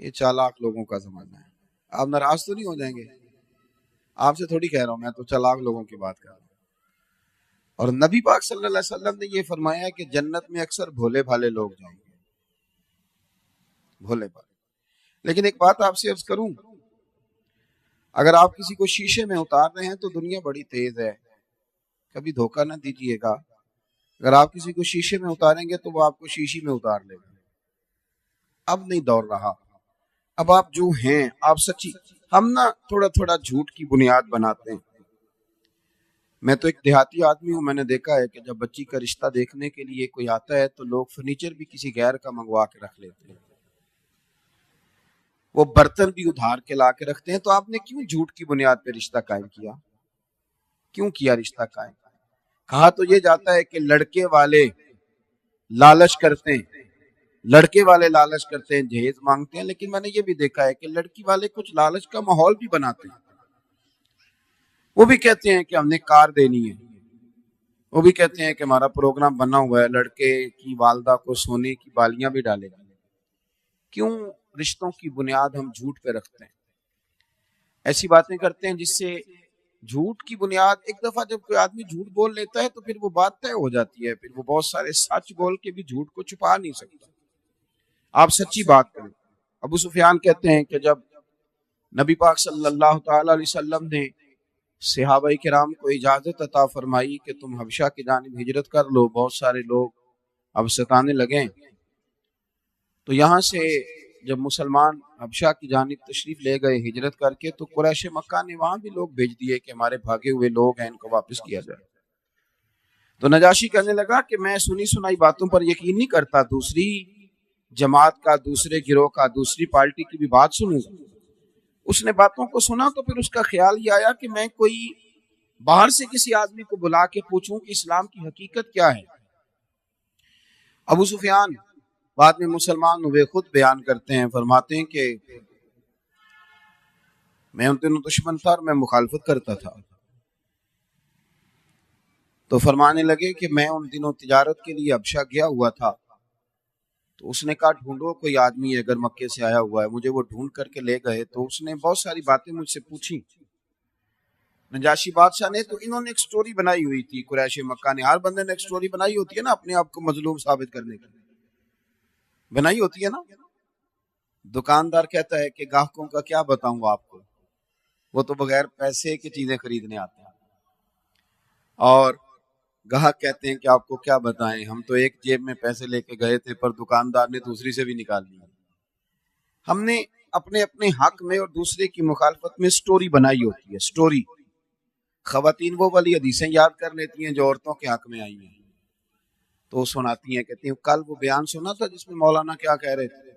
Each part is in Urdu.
یہ چالاک لوگوں کا زمانہ ہے. آپ ناراض تو نہیں ہو جائیں گے؟ آپ سے تھوڑی کہہ رہا ہوں، میں تو چالاک لوگوں کی بات کر رہا ہوں. اور نبی پاک صلی اللہ علیہ وسلم نے یہ فرمایا کہ جنت میں اکثر بھولے بھالے لوگ جائیں گے، بھولے بھالے. لیکن ایک بات آپ سے عرض کروں، اگر آپ کسی کو شیشے میں اتار رہے ہیں تو دنیا بڑی تیز ہے، کبھی دھوکہ نہ دیجیے گا. اگر آپ کسی کو شیشے میں اتاریں گے تو وہ آپ کو شیشی میں اتار لے گا. اب نہیں دور رہا، اب آپ جو ہیں آپ سچی. ہم نا تھوڑا تھوڑا جھوٹ کی بنیاد بناتے ہیں. میں تو ایک دیہاتی آدمی ہوں، میں نے دیکھا ہے کہ جب بچی کا رشتہ دیکھنے کے لیے کوئی آتا ہے تو لوگ فرنیچر بھی کسی غیر کا منگوا کے رکھ لیتے ہیں، وہ برتن بھی ادھار کے لا کے رکھتے ہیں. تو آپ نے کیوں جھوٹ کی بنیاد پہ رشتہ قائم کیا؟ کیوں کیا رشتہ قائم؟ کہا تو یہ جاتا ہے کہ لڑکے والے لالچ کرتے ہیں، لڑکے والے لالچ کرتے ہیں، جہیز مانگتے ہیں. لیکن میں نے یہ بھی دیکھا ہے کہ لڑکی والے کچھ لالچ کا ماحول بھی بناتے ہیں. وہ بھی کہتے ہیں کہ ہم نے کار دینی ہے، وہ بھی کہتے ہیں کہ ہمارا پروگرام بنا ہوا ہے، لڑکے کی والدہ کو سونے کی بالیاں بھی ڈالے گا. کیوں رشتوں کی بنیاد ہم جھوٹ پہ رکھتے ہیں؟ ایسی باتیں کرتے ہیں جس سے جھوٹ کی بنیاد، ایک دفعہ جب کوئی آدمی جھوٹ بول لیتا ہے تو پھر وہ بات طے ہو جاتی ہے، پھر وہ بہت سارے سچ بول کے بھی جھوٹ کو چھپا نہیں سکتا. آپ سچی بات کریں. ابو سفیان کہتے ہیں کہ جب نبی پاک صلی اللہ تعالی علیہ وسلم نے صحابہ کرام کو اجازت عطا فرمائی کہ تم حبشہ کی جانب ہجرت کر لو، بہت سارے لوگ اب ستانے لگے، تو یہاں سے جب مسلمان حبشہ کی جانب تشریف لے گئے ہجرت کر کے، تو قریش مکہ نے وہاں بھی لوگ بھیج دیے کہ ہمارے بھاگے ہوئے لوگ ہیں، ان کو واپس کیا جائے. تو نجاشی کہنے لگا کہ میں سنی سنائی باتوں پر یقین نہیں کرتا، دوسری جماعت کا، دوسرے گروہ کا، دوسری پارٹی کی بھی بات سنوں گا. اس نے باتوں کو سنا تو پھر اس کا خیال یہ آیا کہ میں کوئی باہر سے کسی آدمی کو بلا کے پوچھوں کہ اسلام کی حقیقت کیا ہے. ابو سفیان بعد میں مسلمان ہوئے، خود بیان کرتے ہیں، فرماتے ہیں کہ میں ان دنوں دشمن تھا اور میں مخالفت کرتا تھا. تو فرمانے لگے کہ میں ان دنوں تجارت کے لیے حبشہ گیا ہوا تھا، تو اس نے کہا ڈھونڈو کوئی آدمی ہے اگر مکے سے آیا ہوا ہے. مجھے وہ ڈھونڈ کر کے لے گئے، تو اس نے بہت ساری باتیں مجھ سے پوچھی نجاشی بادشاہ نے. تو انہوں نے ایک سٹوری بنائی ہوئی تھی، قریش مکہ نے، ہر بندے نے ایک سٹوری بنائی ہوتی ہے نا اپنے آپ کو مظلوم ثابت کرنے کی، بنائی ہوتی ہے نا. دکاندار کہتا ہے کہ گاہکوں کا کیا بتاؤں آپ کو، وہ تو بغیر پیسے کی چیزیں خریدنے آتے ہیں، اور گاہک کہتے ہیں کہ آپ کو کیا بتائیں، ہم تو ایک جیب میں پیسے لے کے گئے تھے پر دکاندار نے دوسری سے بھی نکال لیا. ہم نے اپنے اپنے حق میں اور دوسرے کی مخالفت میں سٹوری بنائی ہوتی ہے. سٹوری خواتین وہ والی حدیثیں یاد کر لیتی ہیں جو عورتوں کے حق میں آئی ہیں، تو سناتی ہیں، کہتی ہیں کل وہ بیان سنا تھا جس میں مولانا کیا کہہ رہے تھے.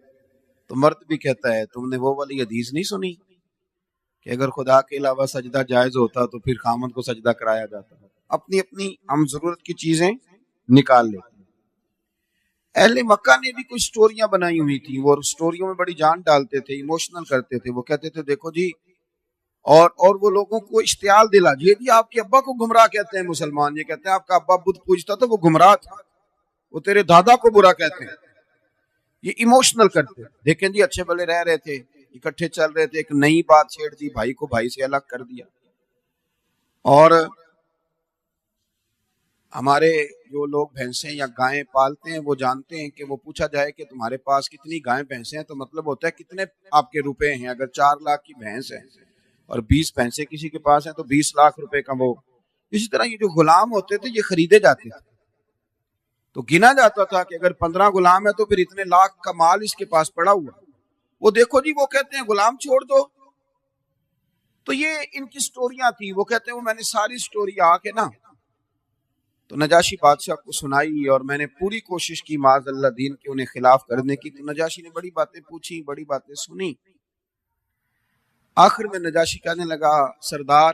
تو مرد بھی کہتا ہے تم نے وہ والی حدیث نہیں سنی کہ اگر خدا کے علاوہ سجدہ جائز ہوتا تو پھر خامد کو سجدہ کرایا جاتا. اپنی اپنی ہم ضرورت کی چیزیں نکال لیتے ہیں. اہل مکہ نے بھی کچھ سٹوریاں بنائی ہوئی تھیں، وہ سٹوریوں میں بڑی جان ڈالتے تھے، ایموشنل کرتے تھے. وہ کہتے تھے دیکھو جی، اور وہ لوگوں کو اشتعال دلا جی آپ کے ابا کو گمراہ کہتے ہیں مسلمان، یہ کہتے ہیں آپ کا ابا بدھ پوجتا تھا وہ گمراہ تھا، وہ تیرے دادا کو برا کہتے ہیں. یہ ایموشنل کرتے. دیکھیں جی اچھے بلے رہ رہے تھے، اکٹھے چل رہے تھے، ایک نئی بات چھیڑ دی، بھائی کو بھائی سے الگ کر دیا. اور ہمارے جو لوگ بھینسیں یا گائیں پالتے ہیں وہ جانتے ہیں کہ وہ پوچھا جائے کہ تمہارے پاس کتنی گائیں بھینسیں ہیں، تو مطلب ہوتا ہے کتنے آپ کے روپے ہیں. اگر 4 لاکھ کی بھینس ہے اور 20 بھینسیں کسی کے پاس ہیں تو 20 لاکھ روپے کا وہ. اسی طرح یہ جو غلام ہوتے تھے یہ خریدے جاتے تھے، تو گنا جاتا تھا کہ اگر 15 غلام ہے تو پھر اتنے لاکھ کا مال اس کے پاس پڑا ہوا. وہ دیکھو جی، وہ کہتے ہیں غلام چھوڑ دو. تو یہ ان کی سٹوریاں تھی. وہ کہتے ہیں وہ میں نے ساری سٹوری آ کے نا تو نجاشی بادشاہ کو سنائی، اور میں نے پوری کوشش کی معاذ اللہ دین کے انہیں خلاف کرنے کی. تو نجاشی نے بڑی باتیں پوچھی، بڑی باتیں سنی. آخر میں نجاشی کہنے لگا سردار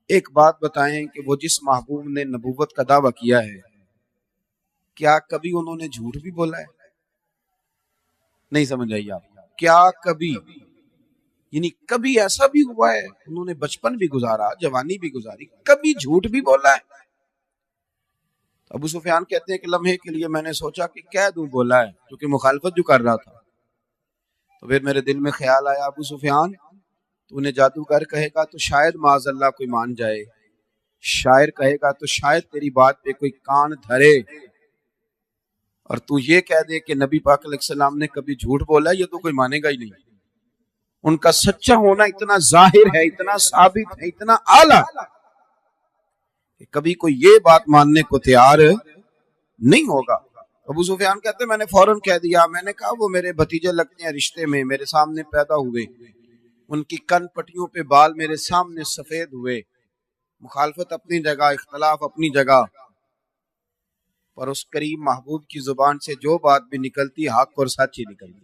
ایک بات بتائیں کہ وہ جس محبوب نے نبوت کا دعویٰ کیا ہے کیا کبھی انہوں نے جھوٹ بھی بولا ہے؟ نہیں سمجھ آئی آپ؟ کیا کبھی، یعنی کبھی ایسا بھی ہوا ہے انہوں نے بچپن بھی گزارا، جوانی بھی گزاری، کبھی جھوٹ بھی بولا ہے؟ ابو سفیان کہتے ہیں کہ لمحے کے لیے میں نے سوچا کہ کہہ دوں بولا ہے، کیونکہ مخالفت جو کر رہا تھا. تو پھر میرے دل میں خیال آیا ابو سفیان تو انہیں جادوگر کہے گا تو شاید معاذ اللہ کوئی مان جائے، شاعر کہے گا تو شاید تیری بات پہ کوئی کان دھرے، اور تو یہ کہہ دے کہ نبی پاک علیہ السلام نے کبھی جھوٹ بولا، یہ تو کوئی مانے گا ہی نہیں۔ ان کا سچا ہونا اتنا ظاہر ہے، اتنا ثابت ہے، اتنا اعلیٰ کہ کبھی کوئی یہ بات ماننے کو تیار نہیں ہوگا۔ ابو سفیان کہتے میں نے فوراً کہہ دیا، میں نے کہا وہ میرے بھتیجے لگتے ہیں رشتے میں، میرے سامنے پیدا ہوئے، ان کی کن پٹیوں پہ بال میرے سامنے سفید ہوئے، مخالفت اپنی جگہ، اختلاف اپنی جگہ، پر اس کریم محبوب کی زبان سے جو بات بھی نکلتی حق اور سچ ہی نکلتی۔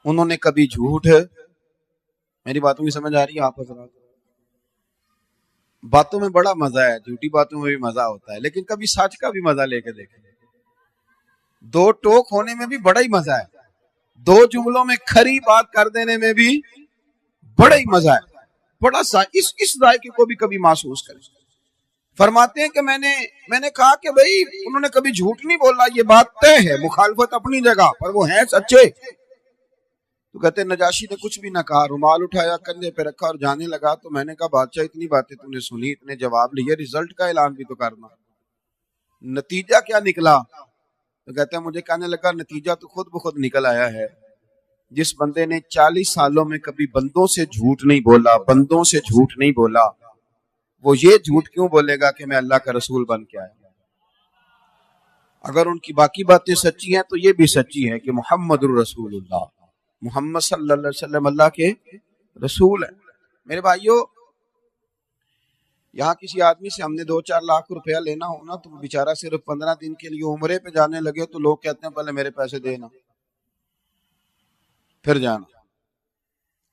انہوں نے کبھی جھوٹ، میری باتوں کی سمجھ آ رہی ہے آپ حضرات؟ باتوں میں بڑا مزہ ہے، جھوٹی باتوں میں بھی مزہ ہوتا ہے، لیکن کبھی سچ کا بھی مزہ لے کے دیکھیں۔ دو ٹوک ہونے میں بھی بڑا ہی مزہ ہے، دو جملوں میں کھری بات کر دینے میں بھی بڑا ہی مزہ ہے، بڑا سا اس ذائقے کو بھی کبھی محسوس کریں۔ فرماتے ہیں کہ میں نے کہا کہ بھئی انہوں نے کبھی جھوٹ نہیں بولا، یہ بات طے ہے، مخالفت اپنی جگہ، پر وہ ہیں سچے۔ تو کہتے نجاشی نے کچھ بھی نہ کہا، رومال اٹھایا کندھے پہ رکھا اور جانے لگا۔ تو میں نے کہا بادشاہ اتنی باتیں تو نے سنی، اتنے جواب لیے، رزلٹ کا اعلان بھی تو کرنا، نتیجہ کیا نکلا؟ تو کہتے ہیں مجھے کہنے لگا نتیجہ تو خود بخود نکل آیا ہے، جس بندے نے 40 سالوں میں کبھی بندوں سے جھوٹ نہیں بولا، بندوں سے جھوٹ نہیں بولا، وہ یہ جھوٹ کیوں بولے گا کہ میں اللہ کا رسول بن کے آیا؟ اگر ان کی باقی باتیں سچی ہیں تو یہ بھی سچی ہے کہ محمد الرسول اللہ، محمد صلی اللہ علیہ وسلم اللہ کے رسول ہیں۔ میرے بھائیو، یہاں کسی آدمی سے ہم نے 2-4 لاکھ روپیہ لینا ہونا تو بیچارہ صرف 15 دن کے لیے عمرے پہ جانے لگے تو لوگ کہتے ہیں پہلے میرے پیسے دینا پھر جانا،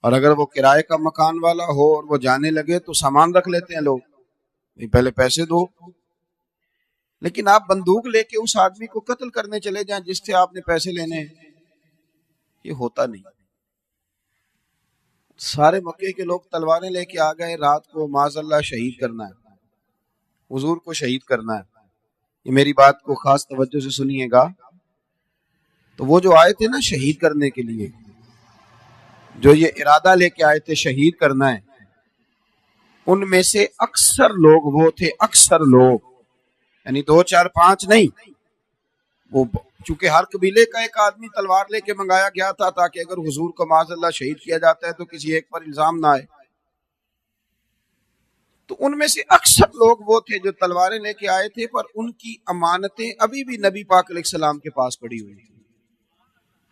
اور اگر وہ کرائے کا مکان والا ہو اور وہ جانے لگے تو سامان رکھ لیتے ہیں لوگ، پہلے پیسے دو۔ لیکن آپ بندوق لے کے اس آدمی کو قتل کرنے چلے جائیں جس سے آپ نے پیسے لینے ہیں، یہ ہوتا نہیں۔ سارے مکے کے لوگ تلواریں لے کے آ گئے، رات کو معاذ اللہ شہید کرنا ہے، حضور کو شہید کرنا ہے۔ یہ میری بات کو خاص توجہ سے سنیے گا۔ تو وہ جو آئے تھے نا شہید کرنے کے لیے، جو یہ ارادہ لے کے آئے تھے شہید کرنا ہے، ان میں سے اکثر لوگ وہ تھے، اکثر لوگ، یعنی 2-4-5 نہیں، وہ چونکہ ہر قبیلے کا ایک آدمی تلوار لے کے منگایا گیا تھا تاکہ اگر حضور کو معاذ اللہ شہید کیا جاتا ہے تو کسی ایک پر الزام نہ آئے۔ تو ان میں سے اکثر لوگ وہ تھے جو تلواریں لے کے آئے تھے، پر ان کی امانتیں ابھی بھی نبی پاک علیہ السلام کے پاس پڑی ہوئی تھی،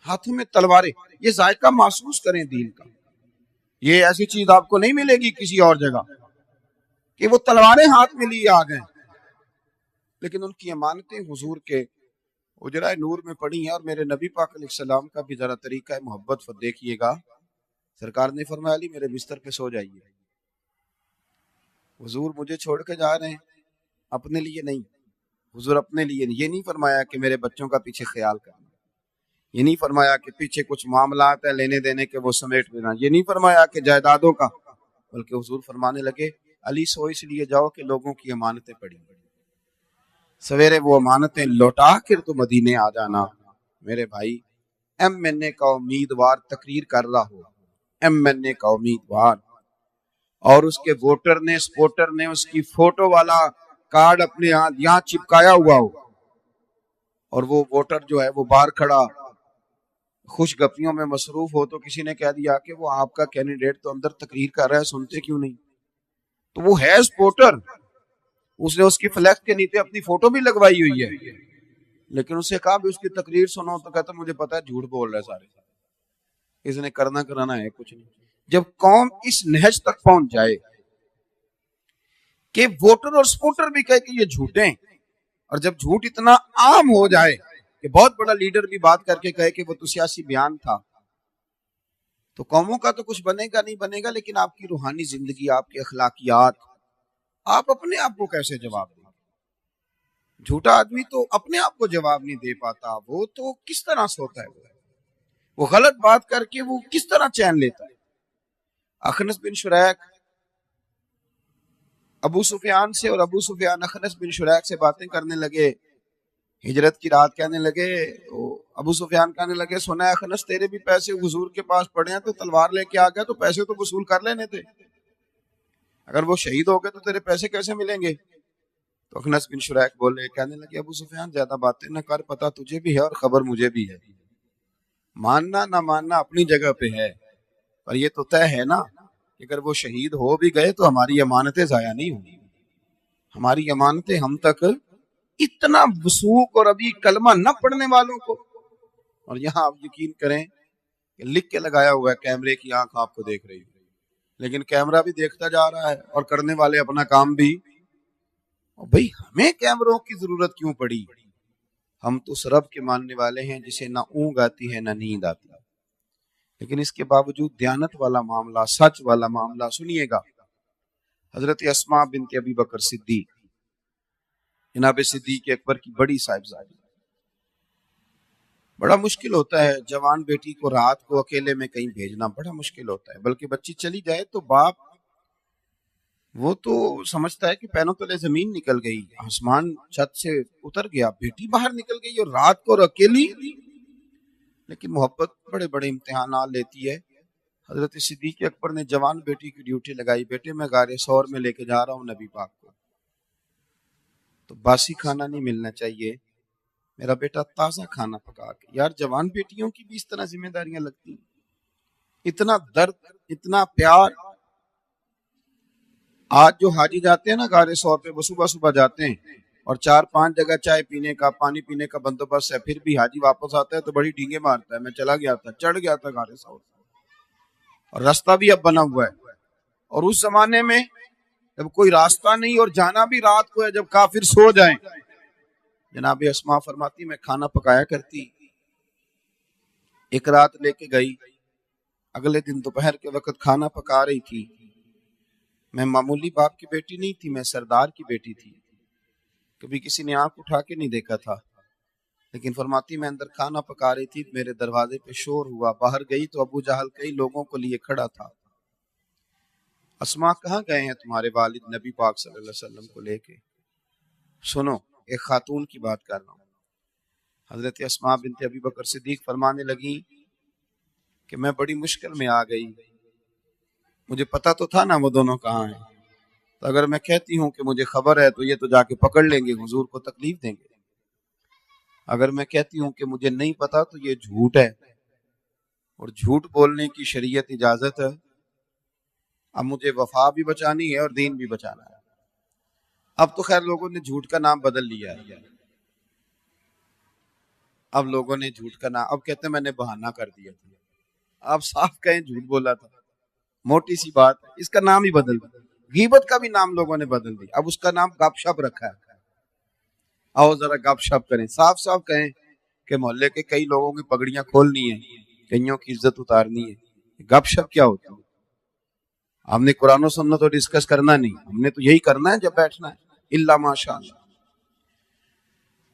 ہاتھوں میں تلواریں۔ یہ ذائقہ محسوس کریں دین کا، یہ ایسی چیز آپ کو نہیں ملے گی کسی اور جگہ کہ وہ تلواریں ہاتھ میں لیے آ گئے، لیکن ان کی امانتیں حضور کے اجرائے نور میں پڑی ہیں۔ اور میرے نبی پاک علیہ السلام کا بھی ذرا طریقہ محبت دیکھیے گا۔ سرکار نے فرمایا علی میرے بستر پہ سو جائیے، حضور مجھے چھوڑ کے جا رہے ہیں، اپنے لیے نہیں، حضور اپنے لیے نہیں، یہ نہیں فرمایا کہ میرے بچوں کا پیچھے خیال کرنا، یہ نہیں فرمایا کہ پیچھے کچھ معاملات ہیں لینے دینے کے وہ سمیٹ لینا، یہ نہیں فرمایا کہ جائیدادوں کا، بلکہ حضور فرمانے لگے علی سو اس لیے جاؤ کہ لوگوں کی امانتیں پڑی، سویرے وہ امانتیں لوٹا کر تو مدینے آ جانا۔ میرے بھائی، ایم این اے کا امیدوار تقریر کر رہا ہو، ایم این اے کا امیدوار، اور اس کے ووٹر نے، سپورٹر نے اس کی فوٹو والا کارڈ اپنے یہاں چپکایا ہوا ہو، اور وہ ووٹر جو ہے وہ باہر کھڑا خوش گپیوں میں مصروف ہو، تو کسی نے کہہ دیا کہ وہ آپ کا کینڈیڈیٹ تو اندر تقریر کر رہا ہے، سنتے کیوں نہیں؟ تو وہ ہے سپورٹر، اس نے اس کی فلیکس کے نیچے اپنی فوٹو بھی لگوائی ہوئی ہے، لیکن اس سے کہا بھی اس کی تقریر سنو تو کہتا مجھے پتا ہے جھوٹ بول رہا ہے، سارے اس نے کرنا کرانا ہے کچھ نہیں۔ جب قوم اس نہج تک پہنچ جائے کہ ووٹر اور سپورٹر بھی کہے کہ یہ جھوٹے ہیں، اور جب جھوٹ اتنا عام ہو جائے کہ بہت بڑا لیڈر بھی بات کر کے کہے کہ وہ تو سیاسی بیان تھا، تو قوموں کا تو کچھ بنے گا نہیں بنے گا، لیکن آپ کی روحانی زندگی، آپ کے اخلاقیات، آپ اپنے آپ کو کیسے جواب دیں؟ جھوٹا آدمی تو اپنے آپ کو جواب نہیں دے پاتا، وہ تو کس طرح سوتا ہے، وہ غلط بات کر کے وہ کس طرح چین لیتا ہے۔ اخنس بن شریک ابو سفیان سے، اور ابو سفیان اخنس بن شریک سے باتیں کرنے لگے، ہجرت کی رات کہنے لگے، ابو سفیان کہنے لگے سنا ہے خنس تیرے بھی پیسے حضور کے پاس پڑے ہیں تو تلوار لے کے آ گیا، تو پیسے تو وصول کر لینے تھے، اگر وہ شہید ہو گئے تو تیرے پیسے کیسے ملیں گے؟ تو اخنس بن شریح بولے، کہنے لگے ابو سفیان زیادہ باتیں نہ کر، پتہ تجھے بھی ہے اور خبر مجھے بھی ہے، ماننا نہ ماننا اپنی جگہ پہ ہے، پر یہ تو طے ہے نا کہ اگر وہ شہید ہو بھی گئے تو ہماری امانتیں ضائع نہیں ہوں گی، ہماری امانتیں ہم تک اتنا وثوق، اور ابھی کلمہ نہ پڑھنے والوں کو، اور یہاں آپ یقین کریں کہ لکھ کے لگایا ہوا ہے کیمرے کی آنکھ آپ کو دیکھ رہی ہے، لیکن کیمرہ بھی دیکھتا جا رہا ہے اور کرنے والے اپنا کام بھی، اور بھئی ہمیں کیمروں کی ضرورت کیوں پڑی؟ ہم تو اس رب کے ماننے والے ہیں جسے نہ اونگ آتی ہے نہ نیند آتی ہے، لیکن اس کے باوجود دیانت والا معاملہ، سچ والا معاملہ، سنیے گا حضرت اسماء بنت ابی بکر صدیق، جناب صدیق اکبر کی بڑی صاحبزادی، بڑا مشکل ہوتا ہے جوان بیٹی کو رات کو اکیلے میں کہیں بھیجنا، بڑا مشکل ہوتا ہے، بلکہ بچی چلی جائے تو باپ وہ تو سمجھتا ہے کہ پیروں تلے زمین نکل گئی، آسمان چھت سے اتر گیا، بیٹی باہر نکل گئی اور رات کو اور اکیلی، لیکن محبت بڑے بڑے امتحانات لیتی ہے۔ حضرت صدیق اکبر نے جوان بیٹی کی ڈیوٹی لگائی، بیٹے میں غار ثور میں لے کے جا رہا ہوں نبی پاک کو، تو باسی کھانا نہیں ملنا چاہیے، میرا بیٹا تازہ کھانا پکا کے۔ یار جوان بیٹیوں کی بھی اس طرح ذمہ داریاں لگتی ہیں، اتنا درد، اتنا پیار۔ آج جو حاجی جاتے ہیں نا غار ثور پہ، وہ صبح صبح جاتے ہیں اور 4-5 جگہ چائے پینے کا، پانی پینے کا بندوبست ہے، پھر بھی حاجی واپس آتا ہے تو بڑی ڈینگیں مارتا ہے، میں چلا گیا تھا، چڑھ گیا تھا غار ثور، اور راستہ بھی اب بنا ہوا ہے، اور اس زمانے میں جب کوئی راستہ نہیں اور جانا بھی رات کو ہے، جب کافر سو جائیں، جناب اسماء فرماتی میں کھانا پکایا کرتی، ایک رات لے کے گئی، اگلے دن دوپہر کے وقت کھانا پکا رہی تھی، میں معمولی باپ کی بیٹی نہیں تھی، میں سردار کی بیٹی تھی، کبھی کسی نے آنکھ اٹھا کے نہیں دیکھا تھا، لیکن فرماتی میں اندر کھانا پکا رہی تھی، میرے دروازے پہ شور ہوا، باہر گئی تو ابو جہل کئی لوگوں کو لیے کھڑا تھا، اسماء کہاں گئے ہیں تمہارے والد نبی پاک صلی اللہ علیہ وسلم کو لے کے؟ سنو ایک خاتون کی بات کر رہا ہوں۔ حضرت اسماء بنت ابی بکر صدیق فرمانے لگی کہ میں بڑی مشکل میں آ گئی، مجھے پتا تو تھا نا وہ دونوں کہاں ہیں، تو اگر میں کہتی ہوں کہ مجھے خبر ہے تو یہ تو جا کے پکڑ لیں گے، حضور کو تکلیف دیں گے، اگر میں کہتی ہوں کہ مجھے نہیں پتا تو یہ جھوٹ ہے، اور جھوٹ بولنے کی شریعت اجازت ہے، اب مجھے وفا بھی بچانی ہے اور دین بھی بچانا ہے۔ اب تو خیر لوگوں نے جھوٹ کا نام بدل لیا ہے، اب لوگوں نے جھوٹ کا نام، اب کہتے ہیں میں نے بہانہ کر دیا تھا، آپ صاف کہیں جھوٹ بولا تھا، موٹی سی بات، اس کا نام ہی بدل دیا، غیبت کا بھی نام لوگوں نے بدل دیا، اب اس کا نام گپ شپ رکھا ہے، آؤ ذرا گپ شپ کریں، صاف صاف کہیں کہ محلے کے کئی لوگوں کی پگڑیاں کھولنی ہے، کئیوں کی عزت اتارنی ہے، گپ شپ کیا ہوتا ہے؟ ہم نے قرآن و سنت تو ڈسکس کرنا نہیں، ہم نے تو یہی کرنا ہے جب بیٹھنا ہے، الا ماشاء اللہ۔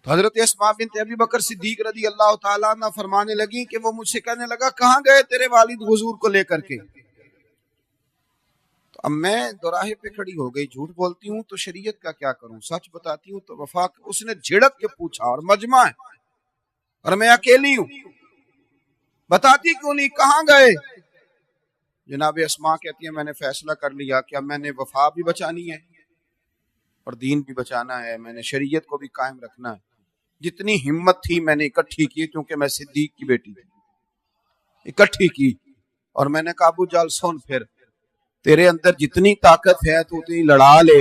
تو حضرت اسماء بنت ابی بکر صدیق رضی اللہ تعالیٰ عنہ فرمانے لگی کہ وہ مجھ سے کہنے لگا کہاں گئے تیرے والد حضور کو لے کر کے؟ تو اب میں دوراہے پہ کھڑی ہو گئی، جھوٹ بولتی ہوں تو شریعت کا کیا کروں، سچ بتاتی ہوں تو وفا۔ اس نے جھڑک کے پوچھا، اور مجمع ہے اور میں اکیلی ہوں، بتاتی کیوں نہیں، کہاں گئے؟ جناب اسماء کہتی ہیں میں نے فیصلہ کر لیا کہ اب میں نے وفا بھی بچانی ہے اور دین بھی بچانا ہے، میں نے شریعت کو بھی قائم رکھنا ہے، جتنی ہمت تھی میں نے اکٹھی کی، کیونکہ میں صدیق کی بیٹی تھی، اکٹھی کی، اور میں نے کہا ابو جال سن، پھر تیرے اندر جتنی طاقت ہے تو اتنی لڑا لے،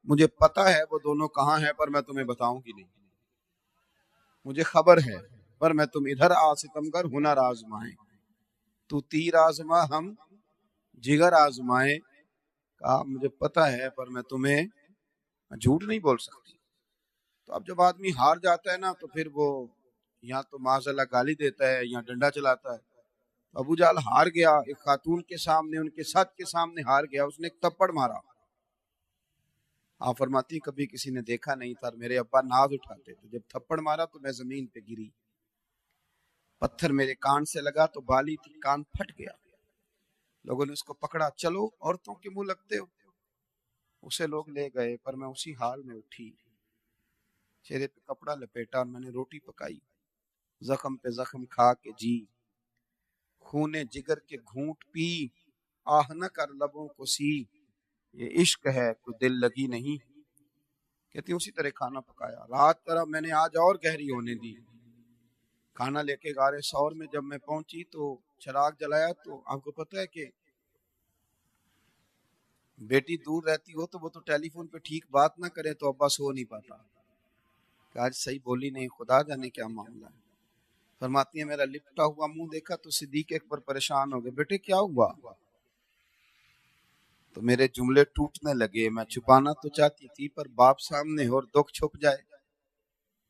مجھے پتا ہے وہ دونوں کہاں ہیں پر میں تمہیں بتاؤں گی نہیں، مجھے خبر ہے، پر میں تم ادھر آ ستمگر ہنر آزمائیں، تو تیر آزما ہم جگر آزمائیں، کہا مجھے پتا ہے پر میں تمہیں جھوٹ نہیں بول سکتی۔ تو اب جب آدمی ہار جاتا ہے نا تو پھر وہ یا تو معاذ اللہ گالی دیتا ہے یا ڈنڈا چلاتا ہے۔ ابو جہل ہار گیا، ایک خاتون کے سامنے، ان کے سچ کے سامنے ہار گیا، اس نے ایک تھپڑ مارا۔ آپ فرماتی کبھی کسی نے دیکھا نہیں تھا، میرے ابا ناز اٹھاتے تھے، جب تھپڑ مارا تو میں زمین پہ گری، پتھر میرے کان سے لگا تو بالی تھی، کان پھٹ گیا، لوگوں نے اس کو پکڑا، چلو عورتوں کے منہ لگتے ہو، اسے لوگ لے گئے، پر میں اسی حال میں اٹھی، چہرے پہ کپڑا لپیٹا اور میں نے روٹی پکائی، زخم پہ زخم کھا کے جی، خونے جگر کے گھونٹ پی، آہ نہ کر لبوں کو سی، یہ عشق ہے کوئی دل لگی نہیں۔ کہتی اسی طرح کھانا پکایا، رات طرح میں نے آج اور گہری ہونے دی، کھانا لے کے غار ثور میں جب میں پہنچی تو چراغ جلایا تو آپ کو پتہ ہے کہ بیٹی دور رہتی ہو تو وہ تو ٹیلی فون پہ ٹھیک بات نہ کرے تو ابا سو نہیں پاتا، کہ آج صحیح بولی نہیں، خدا جانے کیا معاملہ ہے۔ فرماتی ہیں میرا لپٹا ہوا منہ دیکھا تو صدیق اکبر پریشان ہو گئے، بیٹے کیا ہوا؟ تو میرے جملے ٹوٹنے لگے، میں چھپانا تو چاہتی تھی پر باپ سامنے اور دکھ چھپ جائے۔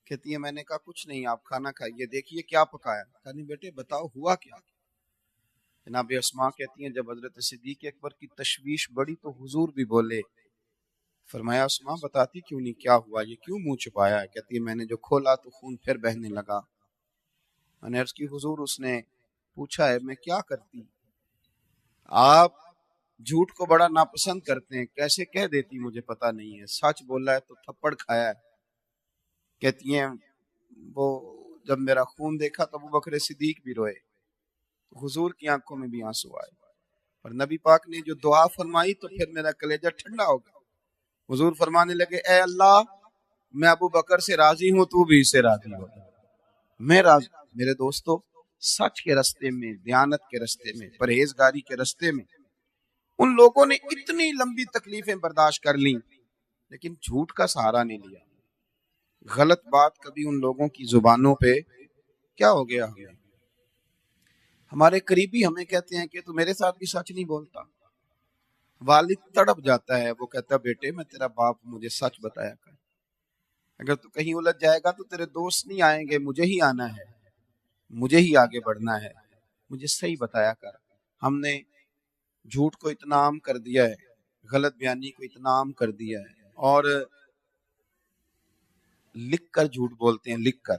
کہتی ہے میں نے کہا کچھ نہیں، آپ کھانا کھائیے، دیکھیے کیا پکایا۔ کہا نہیں بیٹے بتاؤ ہوا کیا؟ جناب اسماء کہتی ہیں جب حضرت صدیق اکبر کی تشویش بڑی تو حضور بھی بولے۔ فرمایا اسماء بتاتی کیوں نہیں، کیا ہوا، یہ کیوں منہ چھپایا ہے؟ کہتی ہے میں نے جو کھولا تو خون پھر بہنے لگا۔ میں نے عرض کی حضور اس نے پوچھا ہے میں کیا کرتی؟ آپ جھوٹ کو بڑا ناپسند کرتے ہیں، کیسے کہہ دیتی مجھے پتا نہیں ہے، سچ بولا ہے تو تھپڑ کھایا ہے۔ کہتی ہیں وہ جب میرا خون دیکھا تو ابو بکر صدیق بھی روئے، حضور کی آنکھوں میں بھی آنسو آئے، اور نبی پاک نے جو دعا فرمائی تو پھر میرا کلیجہ ٹھنڈا ہو گیا۔ حضور فرمانے لگے اے اللہ میں ابو بکر سے راضی ہوں، تو بھی اس سے راضی ہو۔ میں راضی۔ میرے دوستو سچ کے رستے میں، دیانت کے رستے میں، پرہیزگاری کے رستے میں ان لوگوں نے اتنی لمبی تکلیفیں برداشت کر لیں لیکن جھوٹ کا سہارا نہیں لیا۔ غلط بات کبھی ان لوگوں کی زبانوں پہ کیا ہو گیا ہمیں، ہمارے قریبی ہمیں کہتے ہیں کہ تو میرے ساتھ بھی سچ نہیں بولتا۔ والد تڑپ جاتا ہے، وہ کہتا بیٹے میں تیرا باپ، مجھے سچ بتایا کر، اگر تو کہیں الجھ جائے گا تو تیرے دوست نہیں آئیں گے، مجھے ہی آنا ہے، مجھے ہی آگے بڑھنا ہے، مجھے صحیح بتایا کر۔ ہم نے جھوٹ کو اتنا عام کر دیا ہے، غلط بیانی کو اتنا عام کر دیا ہے، اور لکھ کر جھوٹ بولتے ہیں، لکھ کر۔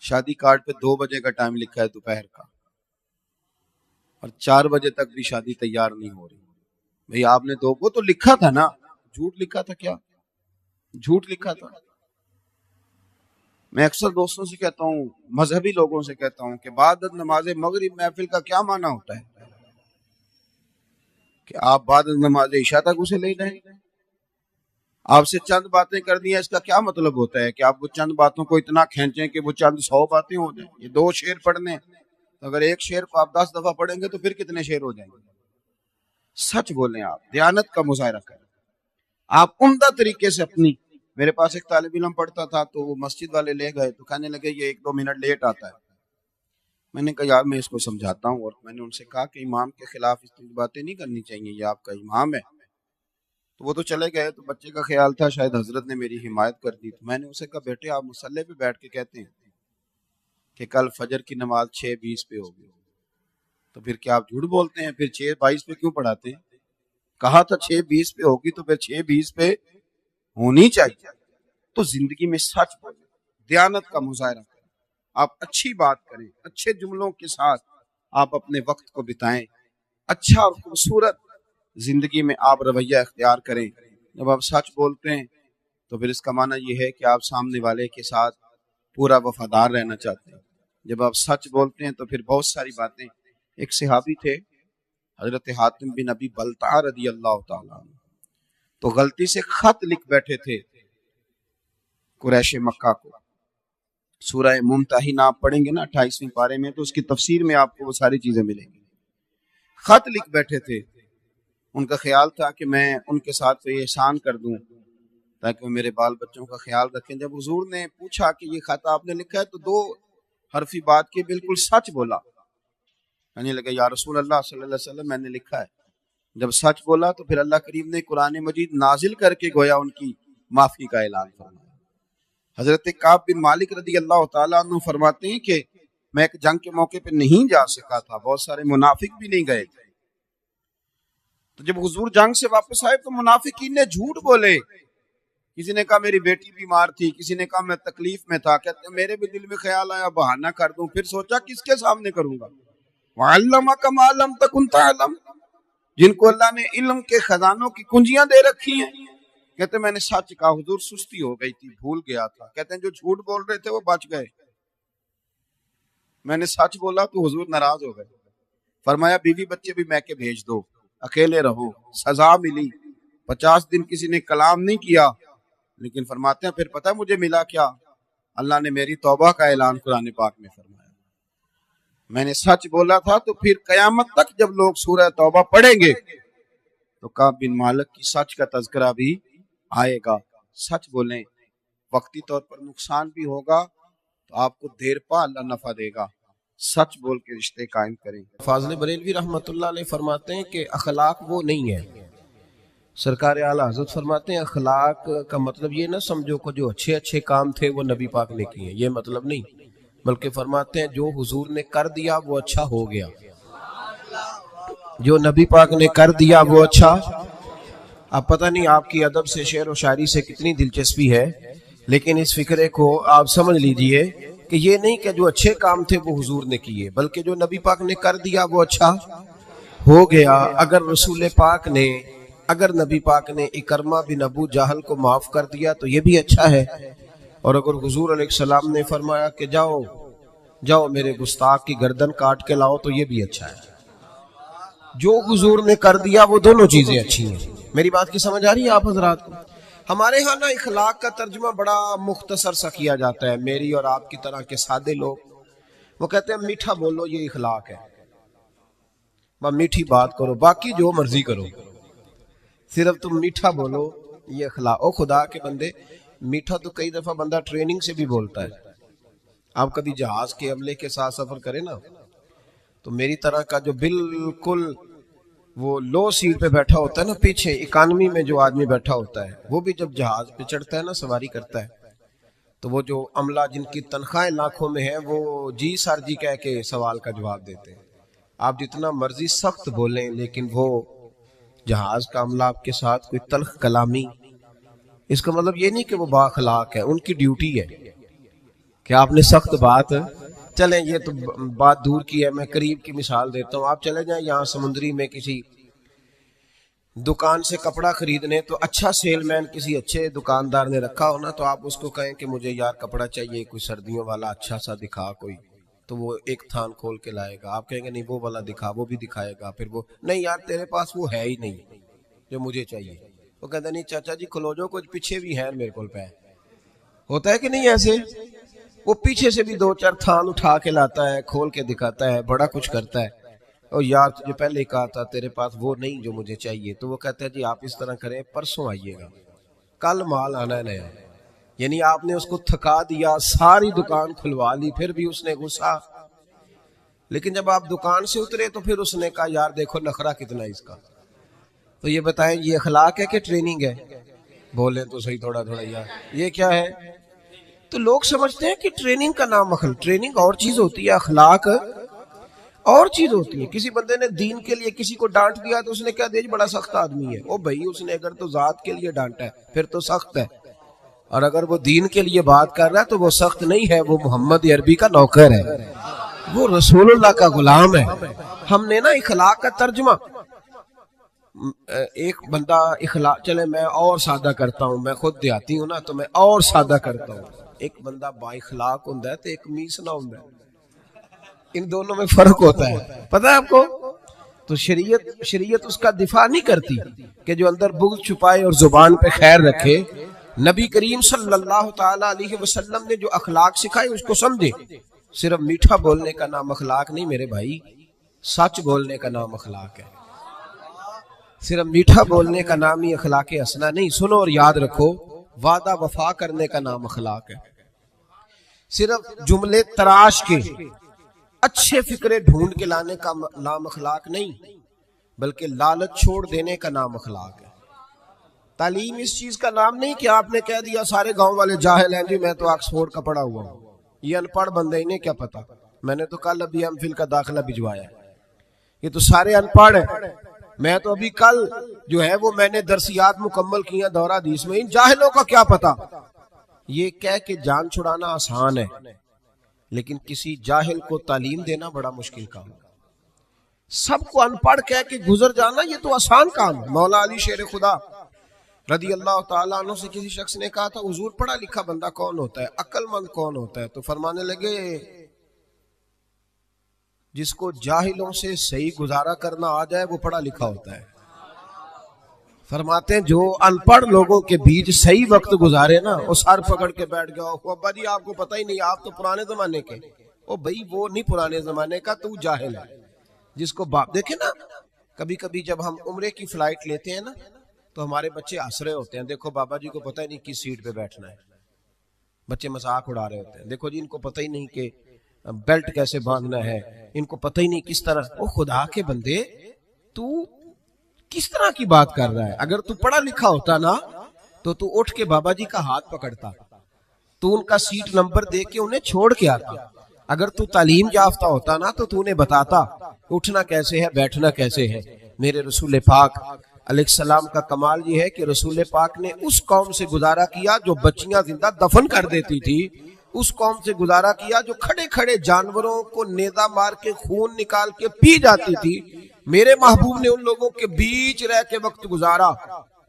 شادی کارڈ پہ 2 بجے کا ٹائم لکھا ہے دوپہر کا، اور 4 بجے تک بھی شادی تیار نہیں ہو رہی۔ بھئی آپ نے وہ تو لکھا تھا نا، جھوٹ لکھا تھا، کیا جھوٹ لکھا تھا؟ میں اکثر دوستوں سے کہتا ہوں، مذہبی لوگوں سے کہتا ہوں کہ بعد نماز مغرب محفل کا کیا معنی ہوتا ہے کہ آپ بعد نماز عشاء تک اسے لے جائیں؟ آپ سے چند باتیں کر دی ہیں، اس کا کیا مطلب ہوتا ہے کہ آپ وہ چند باتوں کو اتنا کھینچیں کہ وہ چند 100 باتیں ہو جائیں؟ یہ 2 شعر پڑھنے ہیں، اگر ایک شعر کو آپ 10 دفعہ پڑھیں گے تو پھر کتنے شعر ہو جائیں گے؟ سچ بولیں، آپ دیانت کا مظاہرہ کریں، آپ عمدہ طریقے سے اپنی۔ میرے پاس ایک طالب علم پڑھتا تھا تو وہ مسجد والے لے گئے تو کہنے لگے یہ 1-2 منٹ لیٹ آتا ہے۔ میں نے کہا یار میں اس کو سمجھاتا ہوں، اور میں نے ان سے کہا کہ امام کے خلاف اس طرح باتیں نہیں کرنی چاہیے، یہ آپ کا امام ہے۔ تو وہ تو چلے گئے، تو بچے کا خیال تھا شاید حضرت نے میری حمایت کر دی، تو میں نے اسے کہا بیٹے آپ مصلی پہ بیٹھ کے کہتے ہیں کہ کل فجر کی نماز 6:20 پہ ہوگی، تو پھر کیا آپ جھوٹ بولتے ہیں؟ پھر 6:22 پہ کیوں پڑھاتے ہیں؟ کہا تھا 6:20 پہ ہوگی تو پھر 6:20 پہ ہونی چاہیے۔ تو زندگی میں سچ بولیں، دیانت کا مظاہرہ کریں، آپ اچھی بات کریں، اچھے جملوں کے ساتھ آپ اپنے وقت کو بتائیں، اچھا اور خوبصورت زندگی میں آپ رویہ اختیار کریں۔ جب آپ سچ بولتے ہیں تو پھر اس کا معنی یہ ہے کہ آپ سامنے والے کے ساتھ پورا وفادار رہنا چاہتے ہیں۔ جب آپ سچ بولتے ہیں تو پھر بہت ساری باتیں۔ ایک صحابی تھے حضرت حاتم بن ابی بلتع رضی اللہ تعالیٰ عنہ، تو غلطی سے خط لکھ بیٹھے تھے قریش مکہ کو۔ سورہ ممتحنہ آپ پڑھیں گے نا 28ویں پارے میں، تو اس کی تفسیر میں آپ کو وہ ساری چیزیں ملیں گی۔ خط لکھ بیٹھے تھے، ان کا خیال تھا کہ میں ان کے ساتھ کوئی احسان کر دوں تاکہ وہ میرے بال بچوں کا خیال رکھیں۔ جب حضور نے پوچھا کہ یہ خط آپ نے لکھا ہے تو 2 حرفی بات کی بالکل سچ بولا، کہنے لگا یا رسول اللہ صلی اللہ علیہ وسلم میں نے لکھا ہے۔ جب سچ بولا تو پھر اللہ کریم نے قرآن مجید نازل کر کے گویا ان کی معافی کا اعلان فرمایا۔ حضرت کعب بن مالک رضی اللہ تعالیٰ عنہ فرماتے ہیں کہ میں ایک جنگ کے موقع پہ نہیں جا سکا تھا، بہت سارے منافق بھی نہیں گئے تھے، تو جب حضور جنگ سے واپس آئے تو منافقین نے جھوٹ بولے۔ کسی نے کہا میری بیٹی بیمار تھی، کسی نے کہا میں تکلیف میں تھا، کہتے میرے بھی دل میں خیال آیا بہانہ کر دوں، پھر سوچا کس کے سامنے کروں گا۔ وَعَلَّمَكَ مَا لَمْ تَكُنْ تَعْلَمْ، جن کو اللہ نے علم کے خزانوں کی کنجیاں دے رکھی ہیں، کہتے میں نے سچ کہا حضور، سستی ہو گئی تھی، بھول گیا تھا۔ کہتے ہیں جو جھوٹ بول رہے تھے وہ بچ گئے، میں نے سچ بولا تو حضور ناراض ہو گئے۔ فرمایا بیوی بچے بھی میکے بھیج دو، اکیلے رہو۔ سزا ملی، 50 دن کسی نے کلام نہیں کیا، لیکن فرماتے ہیں پھر پتہ مجھے ملا کیا؟ اللہ نے میری توبہ کا اعلان قرآن پاک میں فرمایا۔ میں نے سچ بولا تھا، تو پھر قیامت تک جب لوگ سورہ توبہ پڑھیں گے تو کعب بن مالک کی سچ کا تذکرہ بھی آئے گا۔ سچ بولیں، وقتی طور پر نقصان بھی ہوگا تو آپ کو دیر پا اللہ نفع دے گا۔ سچ بول کے رشتے قائم کریں۔ فاضل بریلوی رحمۃ اللہ علیہ فرماتے ہیں کہ اخلاق وہ نہیں ہے۔ سرکار اعلیٰ حضرت فرماتے ہیں اخلاق کا مطلب یہ نہ سمجھو کہ جو اچھے اچھے کام تھے وہ نبی پاک نے کیے، یہ مطلب نہیں، بلکہ فرماتے ہیں جو حضور نے کر دیا وہ اچھا ہو گیا، جو نبی پاک نے کر دیا وہ اچھا۔ اب پتہ نہیں آپ کی ادب سے، شعر و شاعری سے کتنی دلچسپی ہے، لیکن اس فکرے کو آپ سمجھ لیجئے کہ یہ نہیں کہ جو اچھے کام تھے وہ حضور نے کیے، بلکہ جو نبی پاک نے کر دیا وہ اچھا ہو گیا۔ اگر نبی پاک نے اکرمہ بن ابو جہل کو معاف کر دیا تو یہ بھی اچھا ہے، اور اگر حضور علیہ السلام نے فرمایا کہ جاؤ میرے گستاخ کی گردن کاٹ کے لاؤ تو یہ بھی اچھا ہے۔ جو حضور نے کر دیا وہ دونوں چیزیں اچھی ہیں۔ میری بات کی سمجھ آ رہی ہے آپ حضرات کو؟ ہمارے ہاں نا اخلاق کا ترجمہ بڑا مختصر سا کیا جاتا ہے۔ میری اور آپ کی طرح کے سادے لوگ وہ کہتے ہیں میٹھا بولو یہ اخلاق ہے، میٹھی بات کرو، باقی جو مرضی کرو، صرف تم میٹھا بولو یہ اخلاق۔ او خدا کے بندے، میٹھا تو کئی دفعہ بندہ ٹریننگ سے بھی بولتا ہے۔ آپ کبھی جہاز کے عملے کے ساتھ سفر کریں نا، تو میری طرح کا جو بالکل وہ لو سیٹ پہ بیٹھا ہوتا ہے نا، پیچھے اکانومی میں جو آدمی بیٹھا ہوتا ہے، وہ بھی جب جہاز پہ چڑھتا ہے نا، سواری کرتا ہے، تو وہ جو عملہ جن کی تنخواہیں لاکھوں میں ہیں وہ جی سر جی کہہ کے سوال کا جواب دیتے ہیں۔ آپ جتنا مرضی سخت بولیں، لیکن وہ جہاز کا عملہ آپ کے ساتھ کوئی تلخ کلامی، اس کا مطلب یہ نہیں کہ وہ با اخلاق ہے، ان کی ڈیوٹی ہے کہ آپ نے سخت بات، چلیں یہ تو بات دور کی ہے، میں قریب کی مثال دیتا ہوں۔ آپ چلے جائیں یہاں سمندری میں کسی دکان سے کپڑا خریدنے، تو اچھا سیل مین کسی اچھے دکاندار نے رکھا ہو نا، تو آپ اس کو کہیں کہ مجھے یار کپڑا چاہیے کوئی سردیوں والا اچھا سا دکھا کوئی، تو وہ ایک تھان کھول کے لائے گا۔ آپ کہیں گے نہیں وہ والا دکھا، وہ بھی دکھائے گا، پھر وہ نہیں یار تیرے پاس وہ ہے ہی نہیں جو مجھے چاہیے۔ وہ کہتا نہیں چاچا جی کھلو جو، کچھ پیچھے بھی ہیں میرے کول پہ، ہوتا ہے کہ نہیں ایسے؟ وہ پیچھے سے بھی 2-4 تھان اٹھا کے لاتا ہے، کھول کے دکھاتا ہے، بڑا کچھ کرتا ہے۔ اور یار تجھے پہلے ہی کہا تھا تیرے پاس وہ نہیں جو مجھے چاہیے۔ تو وہ کہتا ہے جی آپ اس طرح کریں، پرسوں آئیے گا، کل مال آنا ہے نیا۔ یعنی آپ نے اس کو تھکا دیا، ساری دکان کھلوا لی، پھر بھی اس نے غصہ۔ لیکن جب آپ دکان سے اترے تو پھر اس نے کہا یار دیکھو نخرہ کتنا اس کا۔ تو یہ بتائیں یہ اخلاق ہے کہ ٹریننگ ہے؟ بولیں تو صحیح تھوڑا یار، یہ کیا ہے؟ تو لوگ سمجھتے ہیں کہ ٹریننگ کا نام ٹریننگ اور چیز ہوتی ہے، اخلاق اور چیز ہوتی ہے۔ کسی بندے نے دین کے لیے کسی کو ڈانٹ دیا تو اس نے کہا دیا بڑا سخت آدمی ہے۔ او بھائی اس نے اگر تو ذات کے لیے ڈانٹا ہے پھر تو سخت ہے، اور اگر وہ دین کے لیے بات کر رہا ہے تو وہ سخت نہیں ہے، وہ محمد عربی کا نوکر ہے، وہ رسول اللہ کا غلام ہے۔ ہم نے نا اخلاق کا ترجمہ، ایک بندہ اخلاق، چلے میں اور سادہ کرتا ہوں، میں خود دیہاتی ہوں نا تو میں اور سادہ کرتا ہوں۔ ایک بندہ با اخلاق ہوں ہے تو ایک میسنا ہوں ہے، ان دونوں میں فرق ہوتا ہے، پتہ ہے آپ کو؟ تو شریعت اس کا دفاع نہیں کرتی کہ جو اندر بغض چھپائے اور زبان پہ خیر رکھے۔ نبی کریم صلی اللہ تعالی علیہ وسلم نے جو اخلاق سکھائے اس کو سمجھے۔ صرف میٹھا بولنے کا نام اخلاق نہیں میرے بھائی، سچ بولنے کا نام اخلاق ہے۔ صرف میٹھا بولنے کا نام ہی اخلاق حسنہ نہیں، سنو اور یاد رکھو، وعدہ وفا کرنے کا نام اخلاق ہے۔ صرف جملے تراش کے اچھے فکرے ڈھونڈ کے لانے کا نام اخلاق نہیں، بلکہ لالچ چھوڑ دینے کا نام اخلاق ہے۔ تعلیم اس چیز کا نام نہیں کہ آپ نے کہہ دیا سارے گاؤں والے جاہل ہیں جی میں تو آکسفورڈ کا پڑھا ہوا ہوں، یہ ان پڑھ بندے انہیں کیا پتا، میں نے تو کل ابھی ایم فل کا داخلہ بھجوایا، یہ تو سارے ان پڑھ ہیں، میں تو ابھی کل جو ہے وہ میں نے درسیات مکمل کیا دورہ حدیث میں، ان جاہلوں کا کیا پتا۔ یہ کہہ کے جان چھڑانا آسان ہے، لیکن کسی جاہل کو تعلیم دینا بڑا مشکل کام ہے۔ سب کو ان پڑھ کہہ کے گزر جانا یہ تو آسان کام ہے۔ مولا علی شیر خدا رضی اللہ تعالیٰ عنہ سے کسی شخص نے کہا تھا حضور پڑھا لکھا بندہ کون ہوتا ہے، عقل مند کون ہوتا ہے؟ تو فرمانے لگے جس کو جاہلوں سے صحیح گزارا کرنا آ جائے وہ پڑھا لکھا ہوتا ہے۔ فرماتے ہیں جو ان پڑھ لوگوں کے بیچ صحیح وقت گزارے نا، وہ سر پکڑ کے بیٹھ گیا، ابا جی آپ کو پتہ ہی نہیں، آپ تو پرانے زمانے کے۔ او بھائی وہ نہیں پرانے زمانے کا، تو جاہل ہے۔ جس کو باپ دیکھیں نا، کبھی کبھی جب ہم عمرے کی فلائٹ لیتے ہیں نا تو ہمارے بچے ہنس رہے ہوتے ہیں، دیکھو بابا جی کو پتہ ہی نہیں کس سیٹ پہ بیٹھنا ہے۔ بچے مذاق اڑا رہے ہوتے ہیں، دیکھو جی ان کو پتہ ہی نہیں کہ بیلٹ کیسے باندھنا ہے، ان کو پتہ ہی نہیں کس طرح۔ او خدا کے بندے، تو کس طرح کی بات کر رہا ہے؟ اگر تو پڑھا لکھا ہوتا نا تو اٹھ کے بابا جی کا ہاتھ پکڑتا، تو ان کا سیٹ نمبر دے کے انہیں چھوڑ کے آتا۔ اگر تو تعلیم یافتہ ہوتا نا تو انہیں بتاتا اٹھنا کیسے ہے، بیٹھنا کیسے ہے۔ میرے رسول پاک علیہ السلام کا کمال یہ ہے کہ رسول پاک نے اس قوم سے گزارا کیا جو بچیاں زندہ دفن کر دیتی تھی، اس قوم سے گزارا کیا جو کھڑے کھڑے جانوروں کو نیزہ مار کے خون نکال کے پی جاتی تھی۔ میرے محبوب نے ان لوگوں کے بیچ رہ کے وقت گزارا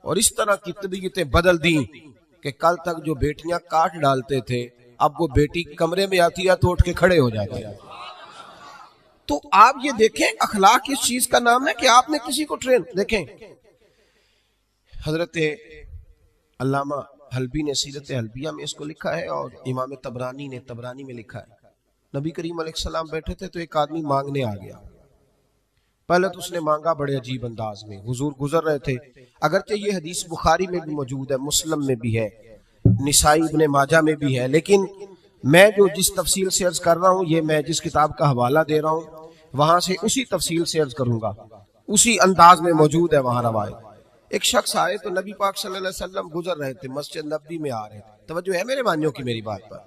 اور اس طرح کی طبیعتیں بدل دیں کہ کل تک جو بیٹیاں کاٹ ڈالتے تھے اب وہ بیٹی کمرے میں آتی ہے تو اٹھ کے کھڑے ہو جاتے ہیں۔ تو آپ یہ دیکھیں اخلاق اس چیز کا نام ہے کہ آپ نے کسی کو ٹرین۔ دیکھیں حضرت علامہ حلبی نے سیرت حلبیہ میں اس کو لکھا ہے اور امام طبرانی نے طبرانی میں لکھا ہے۔ نبی کریم علیہ السلام بیٹھے تھے تو ایک آدمی مانگنے آ گیا۔ پہلے تو اس نے مانگا بڑے عجیب انداز میں، حضور گزر رہے تھے۔ اگرچہ یہ حدیث بخاری میں بھی موجود ہے، مسلم میں بھی ہے، نسائی ابن ماجہ میں بھی ہے، لیکن میں جو جس تفصیل سے عرض کر رہا ہوں یہ میں جس کتاب کا حوالہ دے رہا ہوں وہاں سے اسی تفصیل سے عرض کروں گا، اسی انداز میں موجود ہے وہاں روایت۔ ایک شخص آئے تو نبی پاک صلی اللہ علیہ وسلم گزر رہے تھے، مسجد نبوی میں آ رہے تھے۔ توجہ ہے میرے بھائیوں کی میری بات پر؟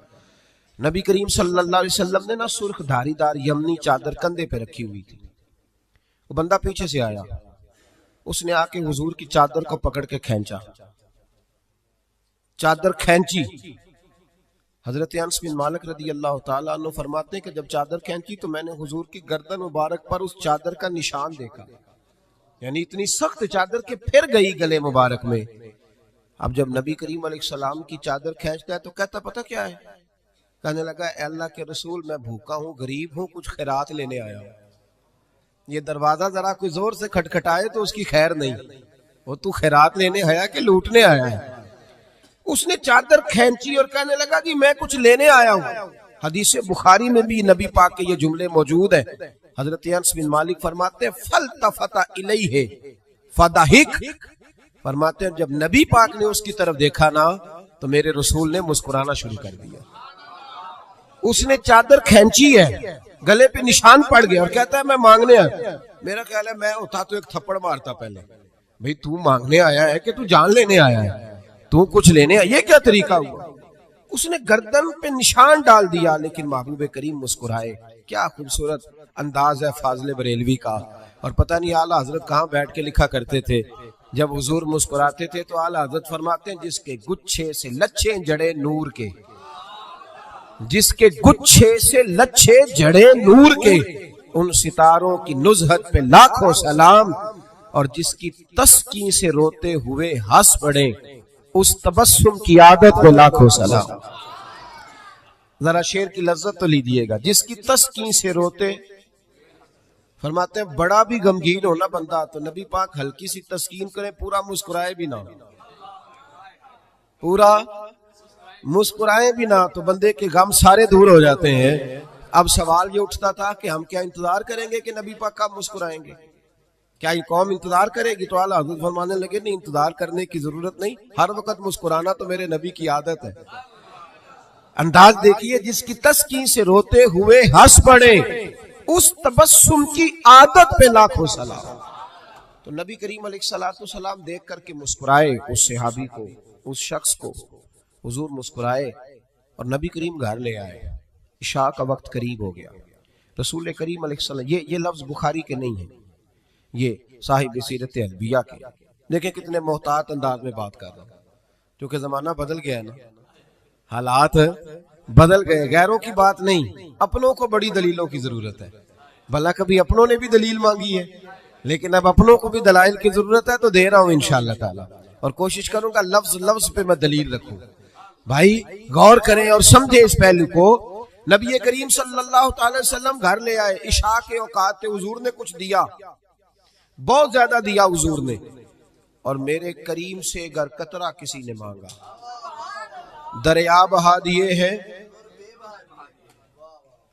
نبی کریم صلی اللہ علیہ وسلم نے نا سرخ دھاری دار یمنی چادر کندھے پہ رکھی ہوئی تھی۔ وہ بندہ پیچھے سے آیا، اس نے آ کے حضور کی چادر کو پکڑ کے کھینچا، چادر کھینچی۔ حضرت انس بن مالک رضی اللہ تعالیٰ عنہ فرماتے ہیں کہ جب چادر کھینچی تو میں نے حضور کی گردن مبارک پر اس چادر کا نشان دیکھا، یعنی اتنی سخت چادر کہ پھر گئی گلے مبارک میں۔ اب جب نبی کریم علیہ السلام کی چادر کھینچتا ہے تو کہتا پتہ کیا ہے؟ کہنے لگا اے اللہ کے رسول میں بھوکا ہوں، غریب ہوں، کچھ خیرات لینے آیا ہوں۔ یہ دروازہ ذرا کوئی زور سے کھٹکھٹائے تو اس کی خیر نہیں، وہ تو خیرات لینے آیا کہ لوٹنے آیا ہے؟ اس نے چادر کھینچی اور کہنے لگا جی میں کچھ لینے آیا ہوں۔ حدیث بخاری میں بھی نبی پاک کے یہ جملے موجود ہیں۔ حضرت انس بن مالک فرماتے ہیں فَالْتَفَتَ إِلَيْهِ فَضَحِكَ، فرماتے ہیں جب نبی پاک نے اس کی طرف دیکھا نا تو میرے رسول نے مسکرانا شروع کر دیا۔ اس نے چادر کھینچی ہے، گلے پہ نشان پڑ گیا اور کہتا ہے میں مانگنے آیا۔ میرا خیال ہے میں ہوتا تو ایک تھپڑ مارتا پہلے، بھئی تو مانگنے آیا ہے کہ تو جان لینے آیا ہے؟ تو کچھ لینے آیا، یہ کیا طریقہ ہوا؟ اس نے گردن پہ نشان ڈال دیا لیکن محبوب کریم مسکرائے۔ کیا خوبصورت انداز ہے فاضل بریلوی کا۔ اور پتہ نہیں اعلیٰ حضرت کہاں بیٹھ کے لکھا کرتے تھے، جب حضور مسکراتے تھے تو اعلیٰ حضرت فرماتے ہیں جس کے گچھے سے لچھے جڑے نور کے، جس کے گچھے سے لچھے جڑے نور کے، ان ستاروں کی نزہت پہ لاکھوں سلام، اور جس کی تسکین سے روتے ہوئے ہنس پڑے اس تبسم کی عادت پہ لاکھوں سلام۔ ذرا شعر کی لذت تو لیجیے گا، جس کی تسکین سے روتے، فرماتے ہیں بڑا بھی غمگین ہونا بندہ تو نبی پاک ہلکی سی تسکین کرے، پورا مسکرائے بھی نہ، پورا مسکرائے بھی نہ تو بندے کے غم سارے دور ہو جاتے ہیں۔ اب سوال یہ اٹھتا تھا کہ ہم کیا انتظار کریں گے کہ نبی پاک کب مسکرائیں گے؟ کیا یہ قوم انتظار کرے گی؟ تو اعلیٰ حضرت فرمانے لگے نہیں، انتظار کرنے کی ضرورت نہیں، ہر وقت مسکرانا تو میرے نبی کی عادت ہے۔ انداز دیکھیے، جس کی تسکین سے روتے ہوئے ہنس پڑے اس تبسم کی عادت پہ لاکھوں سلام۔ تو نبی کریم علیہ السلام دیکھ کر کے مسکرائے اس صحابی کو، اس شخص کو، حضور مسکرائے اور نبی کریم گھر لے آئے۔ عشاء کا وقت قریب ہو گیا۔ رسول کریم علیہ السلام، یہ لفظ بخاری کے نہیں ہیں، یہ صاحب سیرت حلبیہ کے۔ دیکھیں کتنے محتاط انداز میں بات کر رہا ہوں، کیونکہ زمانہ بدل گیا ہے نا، حالات بدل گئے، غیروں کی بات نہیں، اپنوں کو بڑی دلیلوں کی ضرورت ہے۔ بھلا کبھی اپنوں نے بھی دلیل مانگی ہے، لیکن اب اپنوں کو بھی دلائل کی ضرورت ہے تو دے رہا ہوں انشاءاللہ تعالی۔ اور کوشش کروں گا لفظ لفظ پہ میں دلیل رکھوں. بھائی غور کریں اور سمجھیں اس پہلو کو. نبی کریم صلی اللہ تعالی وسلم گھر لے آئے, عشاء کے اوقات تھے, حضور نے کچھ دیا, بہت زیادہ دیا حضور نے, اور میرے کریم سے گر قطرہ کسی نے مانگا, دریا بہا دیے ہیں.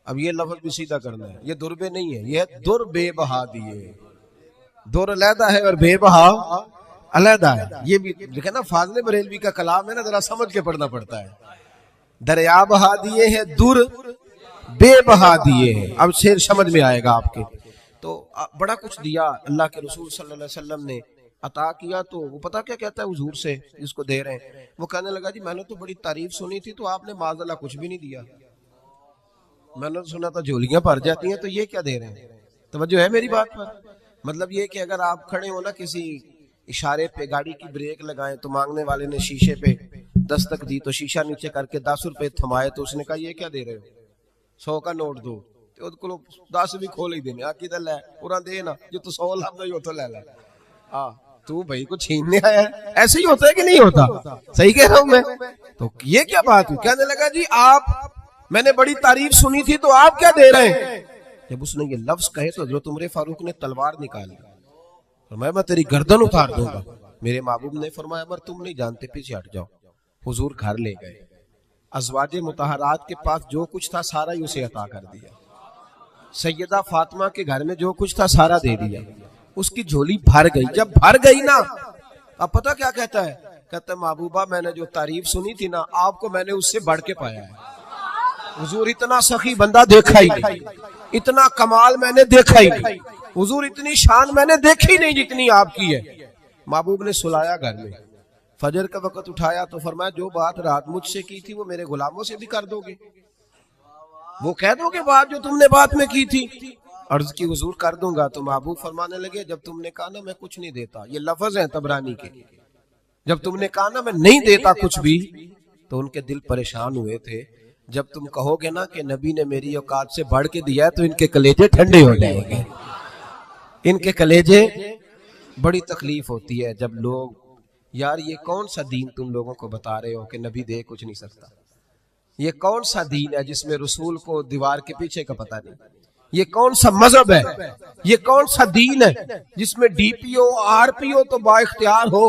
اب یہ لفظ بھی سیدھا کرنا ہے, یہ دربے نہیں ہے, یہ در بے بہا دیے. در علیحدہ ہے اور بے بہا علیحدہ ہے. یہ بھی دیکھیں نا, فاضل بریلوی کا کلام ہے نا, ذرا سمجھ کے پڑھنا پڑتا ہے. دریا بہا دیے ہیں, در بے بہا دیے ہیں. اب شعر سمجھ میں آئے گا آپ کے. تو بڑا کچھ دیا اللہ کے رسول صلی اللہ علیہ وسلم نے, عطا کیا. تو وہ پتہ کیا کہتا ہے حضور سے جس کو دے رہے ہیں؟ وہ کہنے لگا جی میں نے تو بڑی تعریف سنی تھی, تو آپ نے معاذ اللہ کچھ بھی نہیں دیا. میں نے سنا تھا جھولیاں بھر جاتی ہیں, تو یہ کیا دے رہے ہیں؟ توجہ ہے میری بات پر؟ مطلب یہ کہ اگر آپ کھڑے ہو نا کسی اشارے پہ, گاڑی کی بریک لگائیں تو مانگنے والے نے شیشے پہ دستک دی, تو شیشہ نیچے کر کے 10 روپے تھمائے, تو اس نے کہا یہ کیا دے رہے ہو؟ 100 کا نوٹ دو. تو 10 بھی کھول ہی دینے, آکی دل ہے پورا دے نا, جو تو 100 لفظ ہی ہوتا لے لے. تو بھائی کو چھیننے آیا ہے, ایسے ہی ہوتا ہے کہ نہیں ہوتا؟ صحیح کہہ رہا ہوں میں. تو یہ کیا بات ہوئی؟ کہنے لگا جی آپ, میں نے بڑی تعریف سنی تھی, تو آپ کیا دے رہے ہیں؟ جب اس نے یہ لفظ کہے تو حضرت عمر فاروق نے تلوار نکالی, میں تیری گردن اتار دوں گا. میرے محبوب نے فرمایا عمر تم نہیں جانتے, پیچھے ہٹ جاؤ. حضور گھر لے گئے, ازواج مطہرات کے پاس جو کچھ تھا سارا ہی اسے عطا کر دیا. سیدہ فاطمہ کے گھر میں جو کچھ تھا سارا دے دیا. اس کی جھولی بھر گئی. جب بھر گئی نا, اب پتہ کیا کہتا ہے؟ کہتا ہے محبوبہ میں نے جو تعریف سنی تھی نا, آپ کو میں نے اس سے بڑھ کے پایا ہے. حضور اتنا سخی بندہ دیکھا ہی نہیں, اتنا کمال میں نے دیکھا ہی نہیں, حضور اتنی شان میں نے دیکھی نہیں جتنی آپ کی ہے. محبوب نے سلایا گھر میں, فجر کا وقت اٹھایا تو فرمایا جو بات رات مجھ سے کی تھی وہ میرے غلاموں سے بھی کر دو گے, وہ کہہ دو گے بات جو تم نے بات میں کی تھی. عرض کی حضور کر دوں گا. تو محبوب فرمانے لگے جب تم نے کہا نا میں کچھ نہیں دیتا, یہ لفظ ہیں طبرانی کے, جب تم نے کہا نا میں نہیں دیتا کچھ بھی, تو ان کے دل پریشان ہوئے تھے. جب تم کہو گے نا کہ نبی نے میری اوقات سے بڑھ کے دیا ہے, تو ان کے کلیجے ٹھنڈے ہو جائیں گے. ان کے کلیجے, بڑی تکلیف ہوتی ہے جب لوگ, یار یہ کون سا دین تم لوگوں کو بتا رہے ہو کہ نبی دے کچھ نہیں سکتا؟ یہ کون سا دین ہے جس میں رسول کو دیوار کے پیچھے کا پتہ نہیں؟ یہ کون سا مذہب ہے؟ یہ کون سا دین ہے جس میں D P O R P او تو با اختیار ہو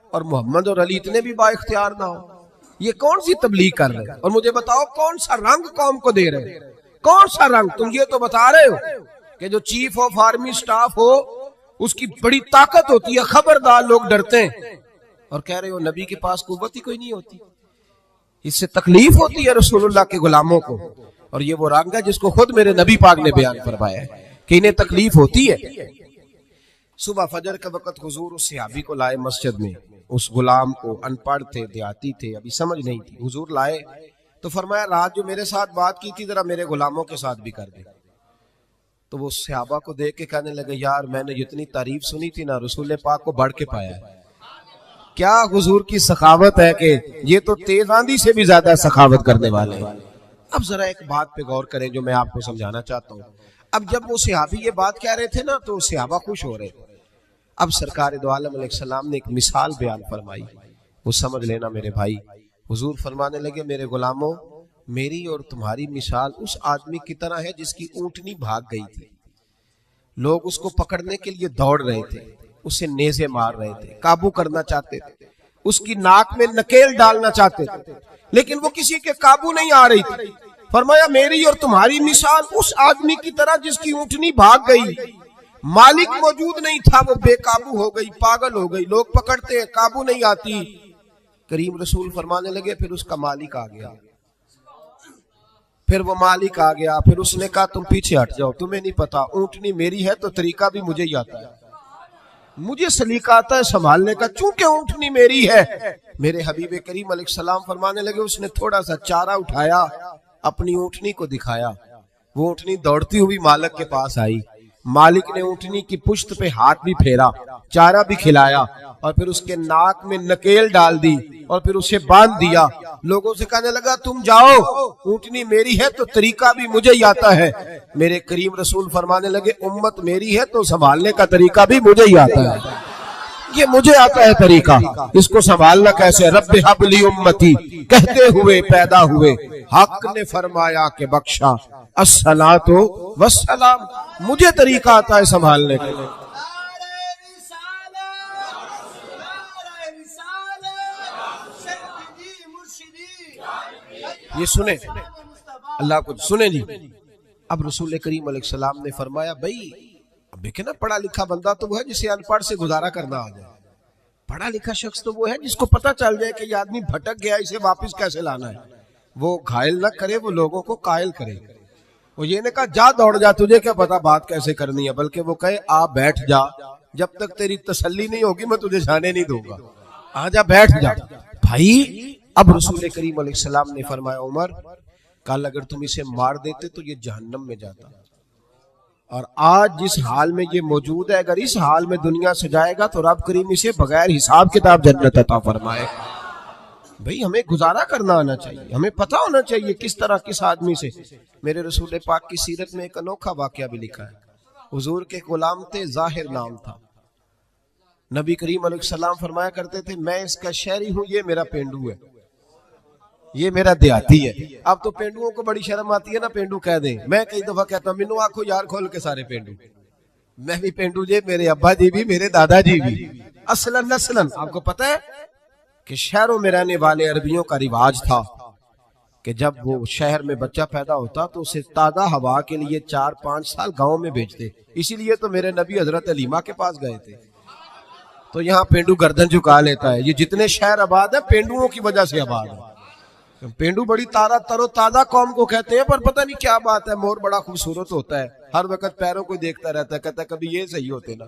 اور محمد اور علی اتنے بھی با اختیار نہ ہو؟ یہ کون سی تبلیغ کر رہے ہیں؟ اور مجھے بتاؤ کون سا رنگ قوم کو دے رہے ہیں؟ کون سا رنگ؟ تم یہ تو بتا رہے ہو کہ جو چیف آف آرمی سٹاف ہو اس کی بڑی طاقت ہوتی ہے, خبردار لوگ ڈرتے ہیں, اور کہہ رہے ہو نبی کے پاس قوت ہی کوئی نہیں ہوتی. اس سے تکلیف ہوتی ہے رسول اللہ کے غلاموں کو, اور یہ وہ رنگ ہے جس کو خود میرے نبی پاک نے بیان فرمایا ہے کہ انہیں تکلیف ہوتی ہے. صبح فجر کا وقت حضور اس صحابی کو لائے مسجد میں, اس غلام کو, ان پڑھ تھے, دیہاتی تھے, ابھی سمجھ نہیں تھی. حضور لائے تو فرمایا رات جو میرے ساتھ بات کی تھی ذرا میرے غلاموں کے ساتھ بھی کر دے. تو وہ صحابہ کو دیکھ کے کہنے لگے یار میں نے جتنی تعریف سنی تھی نا, رسول پاک کو بڑھ کے پایا ہے. کیا حضور کی سخاوت ہے کہ یہ تو تیز آندھی سے بھی زیادہ سخاوت کرنے والے ہیں. اب ذرا ایک بات پہ غور کریں جو میں آپ کو سمجھانا چاہتا ہوں. اب جب وہ صحابی یہ بات کہہ رہے تھے نا تو صحابہ خوش ہو رہے. اب سرکار دو عالم علیہ السلام نے ایک مثال بیان فرمائی, وہ سمجھ لینا میرے بھائی. حضور فرمانے لگے میرے غلاموں, میری اور تمہاری مثال اس آدمی کی طرح ہے جس کی اونٹنی بھاگ گئی تھی. لوگ اس کو پکڑنے کے لیے دوڑ رہے تھے, اسے نیزے مار رہے تھے, قابو کرنا چاہتے تھے, اس کی ناک میں نکیل ڈالنا چاہتے تھے, لیکن وہ کسی کے قابو نہیں آ رہی تھی. فرمایا میری اور تمہاری مثال اس آدمی کی طرح جس کی اونٹنی بھاگ گئی, مالک موجود نہیں تھا, وہ بے قابو ہو گئی, پاگل ہو گئی, لوگ پکڑتے ہیں قابو نہیں آتی. کریم رسول فرمانے لگے پھر اس کا مالک آ گیا, پھر وہ مالک آ گیا, پھر اس نے کہا تم پیچھے ہٹ جاؤ, تمہیں نہیں پتا اونٹنی میری ہے تو طریقہ بھی مجھے ہی آتا ہے, مجھے سلیقہ آتا ہے سنبھالنے کا, چونکہ اونٹنی میری ہے. میرے حبیب کریم علیہ السلام فرمانے لگے اس نے تھوڑا سا چارہ اٹھایا, اپنی اونٹنی کو دکھایا, وہ اونٹنی دوڑتی ہوئی مالک کے پاس آئی. مالک نے اونٹنی کی پشت پہ ہاتھ بھی پھیرا, چارہ بھی کھلایا, اور پھر اس کے ناک میں نکیل ڈال دی, اور پھر اسے باندھ دیا. لوگوں سے کہنے لگا تم جاؤ, اونٹنی میری ہے تو طریقہ بھی مجھے ہی آتا ہے. میرے کریم رسول فرمانے لگے امت میری ہے تو سنبھالنے کا طریقہ بھی مجھے ہی آتا ہے. یہ مجھے آتا ہے طریقہ، اس کو سنبھالنا کیسے؟ رب حبلی امتی کہتے ہوئے پیدا ہوئے، حق نے فرمایا کہ بخشا الصلاۃ والسلام۔ مجھے طریقہ آتا ہے سنبھالنے کے لیے۔ یہ سنیں، اللہ کو سنیں جی۔ اب رسول کریم علیہ السلام نے فرمایا بھائی اب دیکھیں نا، پڑھا لکھا بندہ تو وہ ہے جسے ان پڑھ سے گزارا کرنا آ جائے، پڑھا لکھا شخص تو وہ ہے جس کو پتہ چل جائے کہ یہ آدمی بھٹک گیا، اسے واپس کیسے لانا ہے۔ وہ گھائل نہ کرے، وہ لوگوں کو قائل کرے۔ وہ یہ نے کہا جا دوڑ جا، تجھے کیا پتا بات کیسے کرنی ہے، بلکہ وہ کہے آ بیٹھ جا، جب تک تیری تسلی نہیں ہوگی میں تجھے جانے نہیں دوں گا، آ جا بیٹھ جا۔ بھائی اب رسول کریم علیہ السلام نے فرمایا عمر کل اگر تم اسے مار دیتے تو یہ جہنم میں جاتا، اور آج جس حال میں یہ موجود ہے اگر اس حال میں دنیا سے جائے گا تو رب کریم اسے بغیر حساب کتاب جنت عطا فرمائے۔ بھئی ہمیں گزارا کرنا آنا چاہیے، ہمیں پتہ ہونا چاہیے کس طرح کس آدمی سے۔ میرے رسول پاک کی سیرت میں ایک انوکھا واقعہ بھی لکھا ہے۔ حضور کے غلام تھے، ظاہر نام تھا۔ نبی کریم علیہ السلام فرمایا کرتے تھے میں اس کا شہری ہوں، یہ میرا پینڈو ہے، یہ میرا دیہاتی ہے۔ اب تو پینڈوؤں کو بڑی شرم آتی ہے نا، پینڈو کہہ دیں۔ میں کئی دفعہ کہتا ہوں مینوں آنکھو یار کھول کے سارے پینڈو، میں بھی پینڈو جی، میرے ابا جی بھی، میرے دادا جی بھی۔ اصلاً آپ کو پتہ ہے کہ شہروں میں رہنے والے عربیوں کا رواج تھا کہ جب وہ شہر میں بچہ پیدا ہوتا تو اسے تازہ ہوا کے لیے 4-5 سال گاؤں میں بھیجتے۔ اسی لیے تو میرے نبی حضرت حلیمہ کے پاس گئے تھے۔ تو یہاں پینڈو گردن جھکا لیتا ہے۔ یہ جتنے شہر آباد ہیں پینڈوؤں کی وجہ سے آباد ہے۔ پینڈو بڑی تر و تازہ قوم کو کہتے ہیں، پر پتہ نہیں کیا بات ہے، مور بڑا خوبصورت ہوتا ہے، ہر وقت پیروں کو دیکھتا رہتا ہے، کہتا ہے کبھی یہ صحیح ہوتے نا۔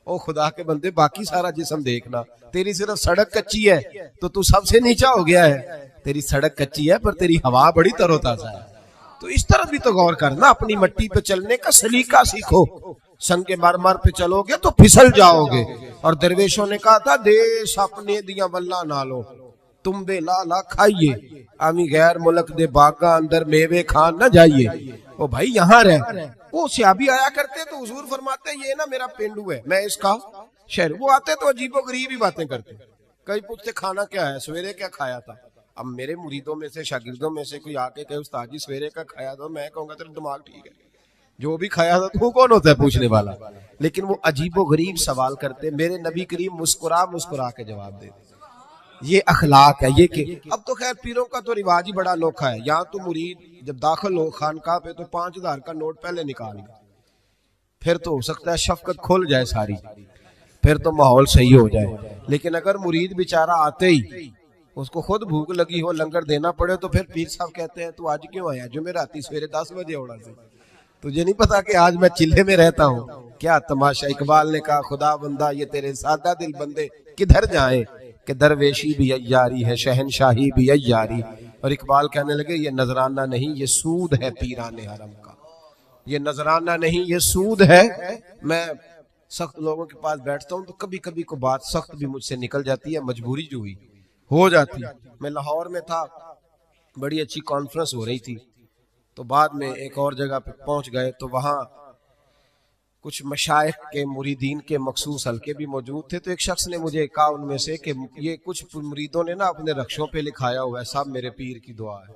او خدا کے بندے باقی سارا جسم دیکھنا، تیری صرف سڑک کچی ہے تو سب سے نیچا ہو گیا ہے۔ تیری سڑک کچی ہے پر تیری ہوا بڑی تر و تازہ ہے۔ تو اس طرح بھی تو غور کرنا، اپنی مٹی پہ چلنے کا سلیقہ سیکھو۔ سنگ مرمر پہ چلو گے تو پھسل جاؤ گے۔ اور درویشوں نے کہا تھا دیش اپنے دیاں واللہ نالو، تم بے لالا کھائیے، آمی غیر ملک دے باغاں اندر میوے کھان نہ جائیے۔ او بھائی یہاں رہ۔ وہ صحابی آیا کرتے تو حضور فرماتے یہ نا میرا پینڈو ہے، میں اس کا شہر۔ وہ آتے تو عجیب و غریب ہی باتیں کرتے، کئی پوچھتے کھانا کیا ہے، سویرے کیا کھایا تھا۔ اب میرے مریدوں میں سے شاگردوں میں سے کوئی آ کے کہے استاد جی سویرے کا کھایا تھا، میں کہوں گا تیرا دماغ ٹھیک ہے، جو بھی کھایا تھا تو کون ہوتا ہے پوچھنے والا۔ لیکن وہ عجیب و غریب سوال کرتے، میرے نبی کریم مسکرا کے جواب دیتے۔ یہ اخلاق ہے۔ یہ کہ اب تو خیر پیروں کا تو رواج ہی بڑا انوکھا ہے، یہاں تو مرید جب داخل ہو خانقاہ پہ تو 5000 کا نوٹ پہلے نکال گا، پھر تو ہو سکتا ہے شفقت کھل جائے ساری، پھر تو ماحول صحیح ہو جائے۔ لیکن اگر مرید بیچارہ آتے ہی اس کو خود بھوک لگی ہو لنگر دینا پڑے تو پھر پیر صاحب کہتے ہیں تو آج کیوں آیا، جمعراتی سویرے 10 بجے اوڑا سے، تجھے نہیں پتا کہ آج میں چلے میں رہتا ہوں۔ کیا تماشا، اقبال نے کہا خدا بندہ یہ تیرے سادہ دل بندے کدھر جائیں کہ درویشی بھی عیاری ہے شہنشاہی بھی عیاری۔ اور اقبال کہنے لگے یہ نذرانہ نہیں یہ سود ہے پیران حرم کا، یہ نذرانہ نہیں یہ سود ہے۔ میں سخت لوگوں کے پاس بیٹھتا ہوں تو کبھی کبھی کو بات سخت بھی مجھ سے نکل جاتی ہے، مجبوری جو ہوئی ہو جاتی ہے۔ میں لاہور میں تھا، بڑی اچھی کانفرنس ہو رہی تھی، تو بعد میں ایک اور جگہ پہ پہنچ گئے تو وہاں کچھ مشائخ کے مریدین کے مخصوص حلقے بھی موجود تھے۔ تو ایک شخص نے مجھے کہا ان میں سے کہ یہ کچھ مریدوں نے نا اپنے رخشوں پہ لکھایا ہوا ہے صاحب میرے پیر کی دعا ہے۔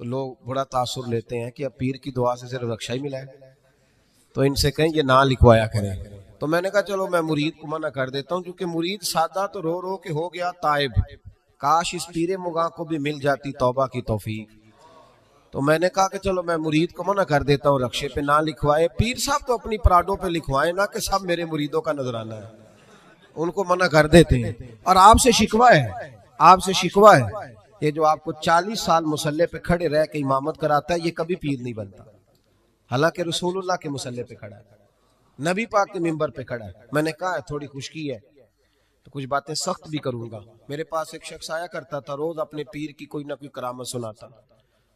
تو لوگ بڑا تاثر لیتے ہیں کہ اب پیر کی دعا سے صرف رخشہ ہی ملا ہے، تو ان سے کہیں یہ نہ لکھوایا کریں۔ تو میں نے کہا چلو میں مرید کو منع کر دیتا ہوں، کیونکہ مرید سادہ تو رو رو کے ہو گیا تائب، کاش اس پیر مغاں کو بھی مل جاتی توبہ کی توفیق۔ تو میں نے کہا کہ چلو میں مرید کو منع کر دیتا ہوں رخشے پہ نہ لکھوائے، پیر صاحب تو اپنی پراڈوں پہ لکھوائے نا کہ سب میرے مریدوں کا نذرانہ ہے، ان کو منع کر دیتے ہیں۔ اور آپ سے شکوہ ہے، آپ سے شکوہ ہے، یہ جو آپ کو 40 سال مصلی پہ کھڑے رہ کے امامت کراتا ہے یہ کبھی پیر نہیں بنتا، حالانکہ رسول اللہ کے مصلی پہ کھڑا ہے، نبی پاک کے منبر پہ کھڑا ہے۔ میں نے کہا تھوڑی خشکی ہے تو کچھ باتیں سخت بھی کروں گا۔ میرے پاس ایک شخص آیا کرتا تھا، روز اپنے پیر کی کوئی نہ کوئی کرامت سناتا۔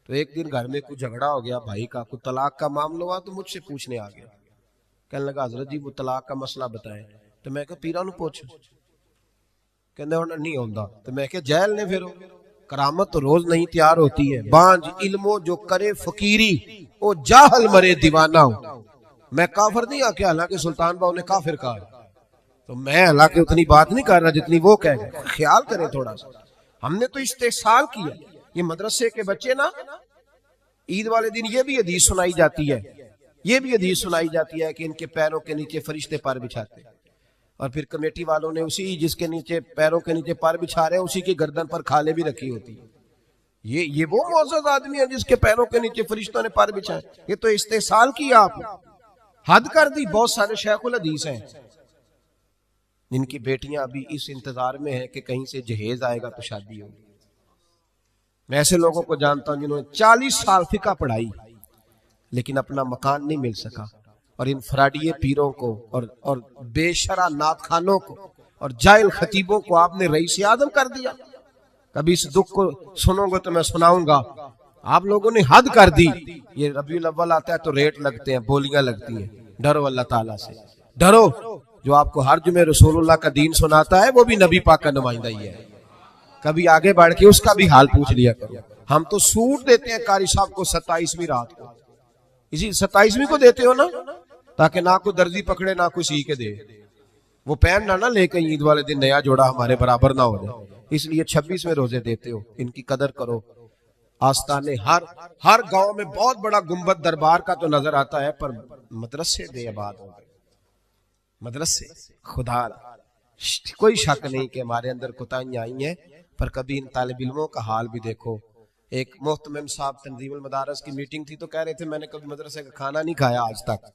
تو ایک دن گھر میں کچھ جھگڑا ہو گیا بھائی کا، کوئی طلاق کا معاملہ ہوا تو مجھ سے پوچھنے آ گیا، کہنے لگا حضرت جی وہ طلاق کا مسئلہ بتائیں۔ تو میں کہا پیرا نو پوچھ، کہنے ہونا نہیں ہوندا۔ تو میں کہا جیل نے پھر کرامت تو روز نہیں تیار ہوتی ہے، بانج علمو جو کرے فقیری او جاہل مرے دیوانہ ہوں۔ میں کافر نہیں آکے، حالانکہ سلطان باؤ نے کافر کہا، تو میں حالانکہ اتنی بات نہیں کر رہا جتنی وہ کہہ گئے. خیال کریں تھوڑا سا. ہم نے تو استحصال کیا. یہ مدرسے کے بچے نا عید والے دن یہ بھی حدیث سنائی جاتی ہے, یہ بھی حدیث سنائی جاتی ہے کہ ان کے پیروں کے نیچے فرشتے پر بچھاتے ہیں, اور پھر کمیٹی والوں نے اسی جس کے نیچے پیروں کے نیچے پر بچھا رہے ہیں اسی کی گردن پر کھالیں بھی رکھی ہوتی ہے. یہ وہ معزز آدمی ہے جس کے پیروں کے نیچے فرشتوں نے پر بچھائے. یہ تو استحصال کیا آپ نے, حد کر دی. بہت سارے شیخ الحدیث ہیں جن کی بیٹیاں ابھی اس انتظار میں ہیں کہ کہیں سے جہیز آئے گا تو شادی ہوگی. میں ایسے لوگوں کو جانتا ہوں جنہوں نے 40 سال فقہ پڑھائی لیکن اپنا مکان نہیں مل سکا, اور ان فراڈیے پیروں کو اور بے شرع نعت خوانوں کو اور جاہل خطیبوں کو آپ نے رئیس اعظم کر دیا. کبھی اس دکھ کو سنو گے تو میں سناؤں گا. آپ لوگوں نے حد کر دی. یہ ربیع الاول آتا ہے تو ریٹ لگتے ہیں, بولیاں لگتی ہیں. ڈرو اللہ تعالیٰ سے, ڈرو. جو آپ کو ہر جمعے رسول اللہ کا دین سناتا ہے وہ بھی نبی پاک کا نمائندہ ہی ہے. کبھی آگے بڑھ کے اس کا بھی حال پوچھ لیا کرو. ہم تو سوٹ دیتے ہیں قاری صاحب کو 27ویں رات کو, اسی 27ویں کو دیتے ہو نا, تاکہ نہ کوئی درزی پکڑے نہ کوئی سی کے دے. وہ پہننا نہ لے کے عید والے دن نیا جوڑا ہمارے برابر نہ ہو جائے, اس لیے 26ویں روزے دیتے ہو. ان کی قدر کرو. آستانے ہر گاؤں میں بہت بڑا گنبد دربار کا تو نظر آتا ہے, پر مدرسے بے آباد ہو گئے. مدرسے خدا کوئی شک نہیں کہ ہمارے اندر کوتاہیاں آئی ہیں, پر کبھی ان طالب علموں کا حال بھی دیکھو. ایک محتمم صاحب تنظیم المدارس کی میٹنگ تھی تو کہہ رہے تھے میں نے کبھی مدرسے کا کھانا نہیں کھایا آج تک.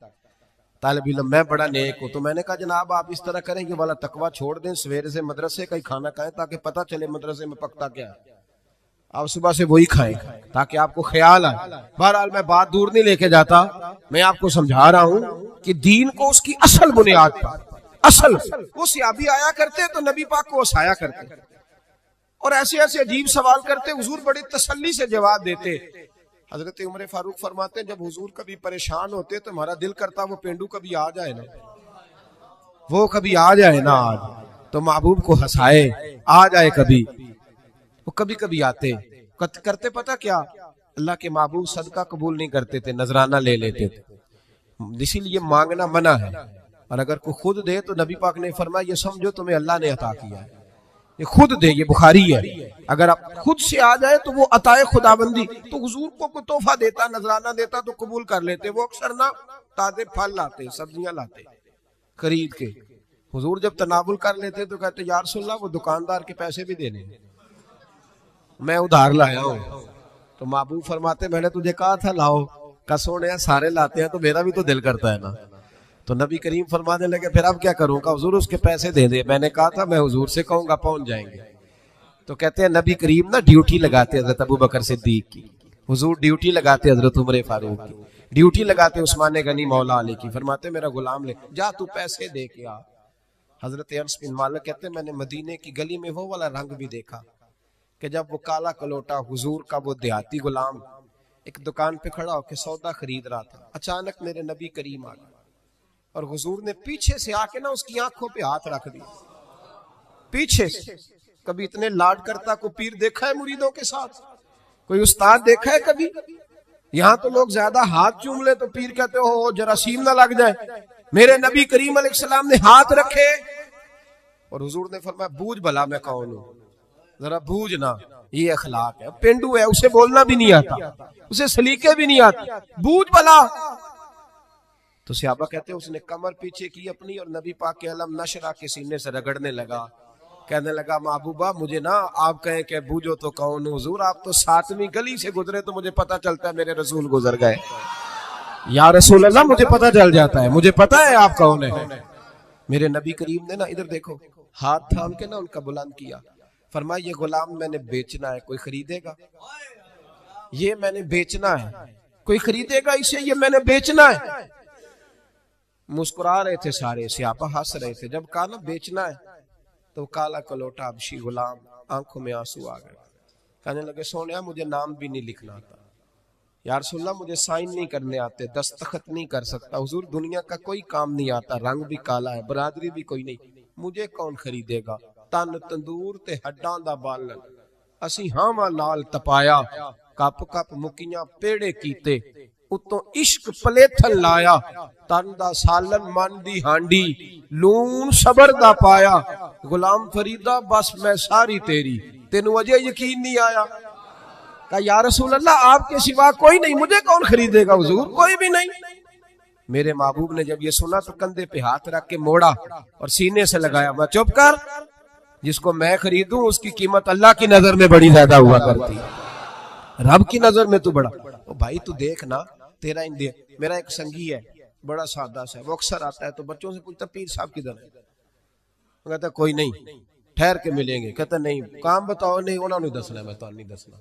طالب علم میں بڑا نیک ہوں. تو میں نے کہا جناب آپ اس طرح کریں کہ والا تقویٰ چھوڑ دیں, سویرے سے مدرسے کا ہی کھانا کھائیں تاکہ پتہ چلے مدرسے میں پکتا کیا ہے. آپ صبح سے وہی کھائیں تاکہ آپ کو خیال آئے. بہرحال میں بات دور نہیں لے کے جاتا, میں آپ کو سمجھا رہا ہوں کہ دین کو اس کی اصل بنیاد پر, اصل وہ صحابی آیا کرتے تو نبی پاک کو وسایا کرتے, اور ایسے ایسے عجیب سوال کرتے, حضور بڑی تسلی سے جواب دیتے. حضرت عمر فاروق فرماتے ہیں جب حضور کبھی پریشان ہوتے تو ہمارا دل کرتا وہ پینڈو کبھی آ جائے نا, وہ کبھی آ جائے نا آج تو محبوب کو ہنسائے, آ جائے کبھی. وہ کبھی کبھی آتے کرتے پتہ کیا, اللہ کے محبوب صدقہ قبول نہیں کرتے تھے, نذرانہ لے لیتے تھے. اسی لیے مانگنا منع ہے, اور اگر کوئی خود دے تو نبی پاک نے فرمایا یہ سمجھو تمہیں اللہ نے عطا کیا ہے, یہ خود دے. یہ بخاری ہے. اگر آپ خود سے آ جائے تو وہ عطائے خداوندی. تو حضور کو کوئی تحفہ دیتا, نذرانہ دیتا تو قبول کر لیتے. وہ اکثر نہ تازے پھل لاتے, سبزیاں لاتے خرید کے. حضور جب تناول کر لیتے تو کہتے یا رسول اللہ وہ دکاندار کے پیسے بھی دینے, میں ادھار لایا ہوں. تو محبوب فرماتے میں نے تجھے کہا تھا لاؤ, کسوڑے سارے لاتے ہیں تو میرا بھی تو دل کرتا ہے نا. تو نبی کریم فرمانے لگے پھر اب کیا کروں گا حضور, اس کے پیسے دے دے. میں نے کہا تھا میں حضور سے کہوں گا پہنچ جائیں گے. تو کہتے ہیں نبی کریم نا ڈیوٹی لگاتے حضرت ابو بکر صدیق کی, حضور ڈیوٹی لگاتے حضرت عمر فاروق کی, ڈیوٹی لگاتے عثمان غنی مولا علی کی. فرماتے میرا غلام لے جا تو پیسے دے کے آ. حضرت انس بن مالک کہتے ہیں میں نے مدینے کی گلی میں وہ والا رنگ بھی دیکھا کہ جب وہ کالا کلوٹا حضور کا وہ دیہاتی غلام ایک دکان پہ کھڑا ہو کے سودا خرید رہا تھا, اچانک میرے نبی کریم آ گئے اور حضور نے پیچھے سے آ کے نا اس کی آنکھوں پہ ہاتھ رکھ دیا, پیچھے سے. کبھی اتنے لاڈ کرتا کوئی پیر دیکھا ہے مریدوں کے ساتھ, کوئی استاد دیکھا ہے کبھی؟ یہاں تو لوگ زیادہ ہاتھ چوم لے تو پیر کہتے ہو جراثیم نہ لگ جائے. میرے نبی کریم علیہ السلام نے ہاتھ رکھے اور حضور نے فرمایا بوجھ بھلا میں کون ہوں, ذرا بوجھ نا. یہ اخلاق ہے. پینڈو ہے, اسے بولنا بھی نہیں آتا, اسے سلیقے بھی نہیں آتے, بوجھ بھلا. تو صحابہ کہتے ہیں اس نے کمر پیچھے کی اپنی اور نبی پاک کے علم نشرہ کے سینے سے رگڑنے لگا, کہنے لگا محبوبہ مجھے نا آپ کہیں کہ بوجھو تو کون ہوں. حضور آپ تو 7ویں گلی سے گزرے تو مجھے پتا چلتا ہے میرے رسول گزر گئے. یا رسول اللہ مجھے پتا چل جاتا ہے, مجھے پتا ہے آپ کون ہیں. میرے نبی کریم نے نا ادھر دیکھو ہاتھ تھام کے نا ان کا بلند کیا, فرمایا یہ غلام میں نے بیچنا ہے, کوئی خریدے گا؟ یہ میں نے بیچنا ہے, کوئی خریدے گا اسے؟ یہ میں نے بیچنا ہے. مسکرا رہے تھے سارے, صحابہ ہنس رہے تھے. جب کہا نا بیچنا ہے تو کالا کلوٹا حبشی غلام آنکھوں میں آنسو آ گئے, کہنے لگے سونیا مجھے نام بھی نہیں لکھنا آتا, یا رسول اللہ مجھے سائن نہیں کرنے آتے, دستخط نہیں کر سکتا. حضور دنیا کا کوئی کام نہیں آتا, رنگ بھی کالا ہے, برادری بھی کوئی نہیں, مجھے کون خریدے گا؟ تن تندور تے ہڈاں دا بالن, اسی ہاواں نال تپایا, کپ کپ مکیاں پیڑے کیتے, اتوں عشق پلیتھن لایا، تن دا سالن من دی ہانڈی، لون صبر دا پایا، غلام فریدہ بس میں ساری تیری، تینوں وجہ یقین نہیں آیا؟ کہا یا رسول اللہ آپ کے سوا کوئی نہیں، مجھے کون خریدے گا حضور؟ کوئی بھی نہیں۔ میرے محبوب نے جب یہ سنا تو کندھے پہ ہاتھ رکھ کے موڑا اور سینے سے لگایا، میں چپ کر، جس کو میں خریدوں اس کی قیمت اللہ کی نظر میں بڑی زیادہ ہوا کرتی ہے، رب کی نظر میں تو بڑا۔ او بھائی تو دیکھ نا، تیرا انڈیا، میرا ایک سنگی ہے بڑا سادہ سا ہے، وہ اکثر آتا ہے تو بچوں سے پوچھتا پیر صاحب کدھر ہے؟ وہ کہتا کوئی نہیں، ٹھہر کے ملیں گے۔ کہتا نہیں کام بتاؤ، نہیں انہوں نے دسنا ہے، میں تو نہیں دسنا۔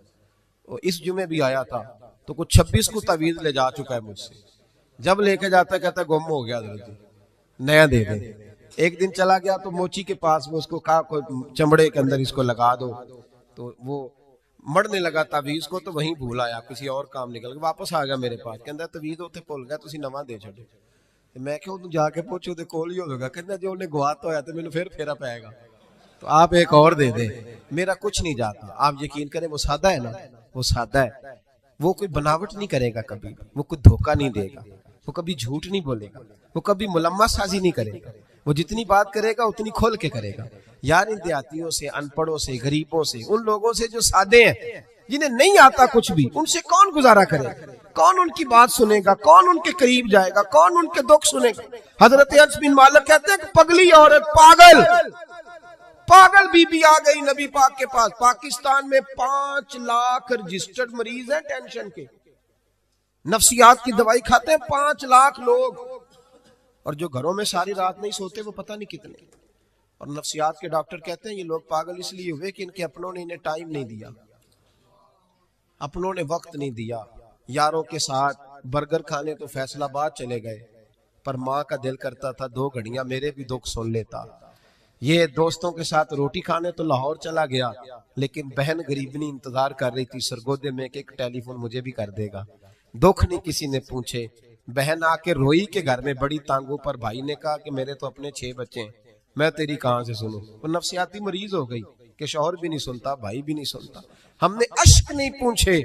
وہ اس جمعے بھی آیا تھا تو کچھ 26 کو تعویذ لے جا چکا ہے مجھ سے، جب لے کے جاتا ہے کہتا ہے گم ہو گیا حضرت، نیا دے دے۔ ایک دن چلا گیا تو موچی کے پاس میں اس کو کہا کوئی چمڑے کے اندر اس کو لگا دو، تو وہ مڑنے لگا تعویذ کو تو وہیں بھول آیا، کسی اور کام نکل گیا، واپس آ گیا میرے پاس، کہتا ہے تعویذ ہوتے بھول گیا تسی نواں دے چھڈو۔ میں کہ تو جا کے پوچھو تے کول ہی ہوگا، کہتا جو انہیں گواتا ہویا تو مینوں پھر پھیرا پائے گا، تو آپ ایک اور دے دیں، میرا کچھ نہیں جاتا۔ آپ یقین کریں وہ سادہ ہے نا، وہ سادہ ہے، وہ کوئی بناوٹ نہیں کرے گا کبھی، وہ کوئی دھوکہ نہیں دے گا، وہ کبھی جھوٹ نہیں بولے گا، وہ کبھی ملمہ سازی نہیں کرے گا، وہ جتنی بات کرے گا اتنی کھول کے کرے گا۔ یار ان دیہاتیوں سے، ان پڑھوں سے، غریبوں سے، ان لوگوں سے جو سادے ہیں، جنہیں نہیں آتا کچھ بھی، ان سے کون گزارا کرے؟ کون ان کی بات سنے گا؟ کون ان کے قریب جائے گا؟ کون ان کے دکھ سنے گا؟ حضرت انس بن مالک کہتے ہیں کہ پگلی عورت، پاگل بی بی آ گئی نبی پاک کے پاس۔ پاکستان میں 5 لاکھ رجسٹرڈ مریض ہیں ٹینشن کے، نفسیات کی دوائی کھاتے ہیں 5 لاکھ لوگ، اور جو گھروں میں ساری رات نہیں سوتے وہ پتہ نہیں کتنے۔ اور نفسیات کے ڈاکٹر کہتے ہیں یہ لوگ پاگل اس لیے ہوئے کہ ان کے اپنوں نے انہیں ٹائم نہیں دیا، اپنوں نے وقت نہیں دیا۔ یاروں کے ساتھ برگر کھانے تو فیصل آباد چلے گئے، پر ماں کا دل کرتا تھا 2 گھڑیاں میرے بھی دکھ سن لیتا۔ یہ دوستوں کے ساتھ روٹی کھانے تو لاہور چلا گیا، لیکن بہن غریبنی انتظار کر رہی تھی سرگودے میں کہ ایک ٹیلی فون مجھے بھی کر دے گا۔ دکھ نہیں کسی نے پوچھے، بہن آ کے روئی کے گھر میں بڑی تانگوں پر۔ بھائی نے کہا کہ میرے تو اپنے 6 بچے ہیں، میں تیری کہاں سے سنوں؟ وہ نفسیاتی مریض ہو گئی کہ شوہر بھی نہیں سنتا، بھائی بھی نہیں سنتا۔ ہم نے اشک نہیں پوچھے،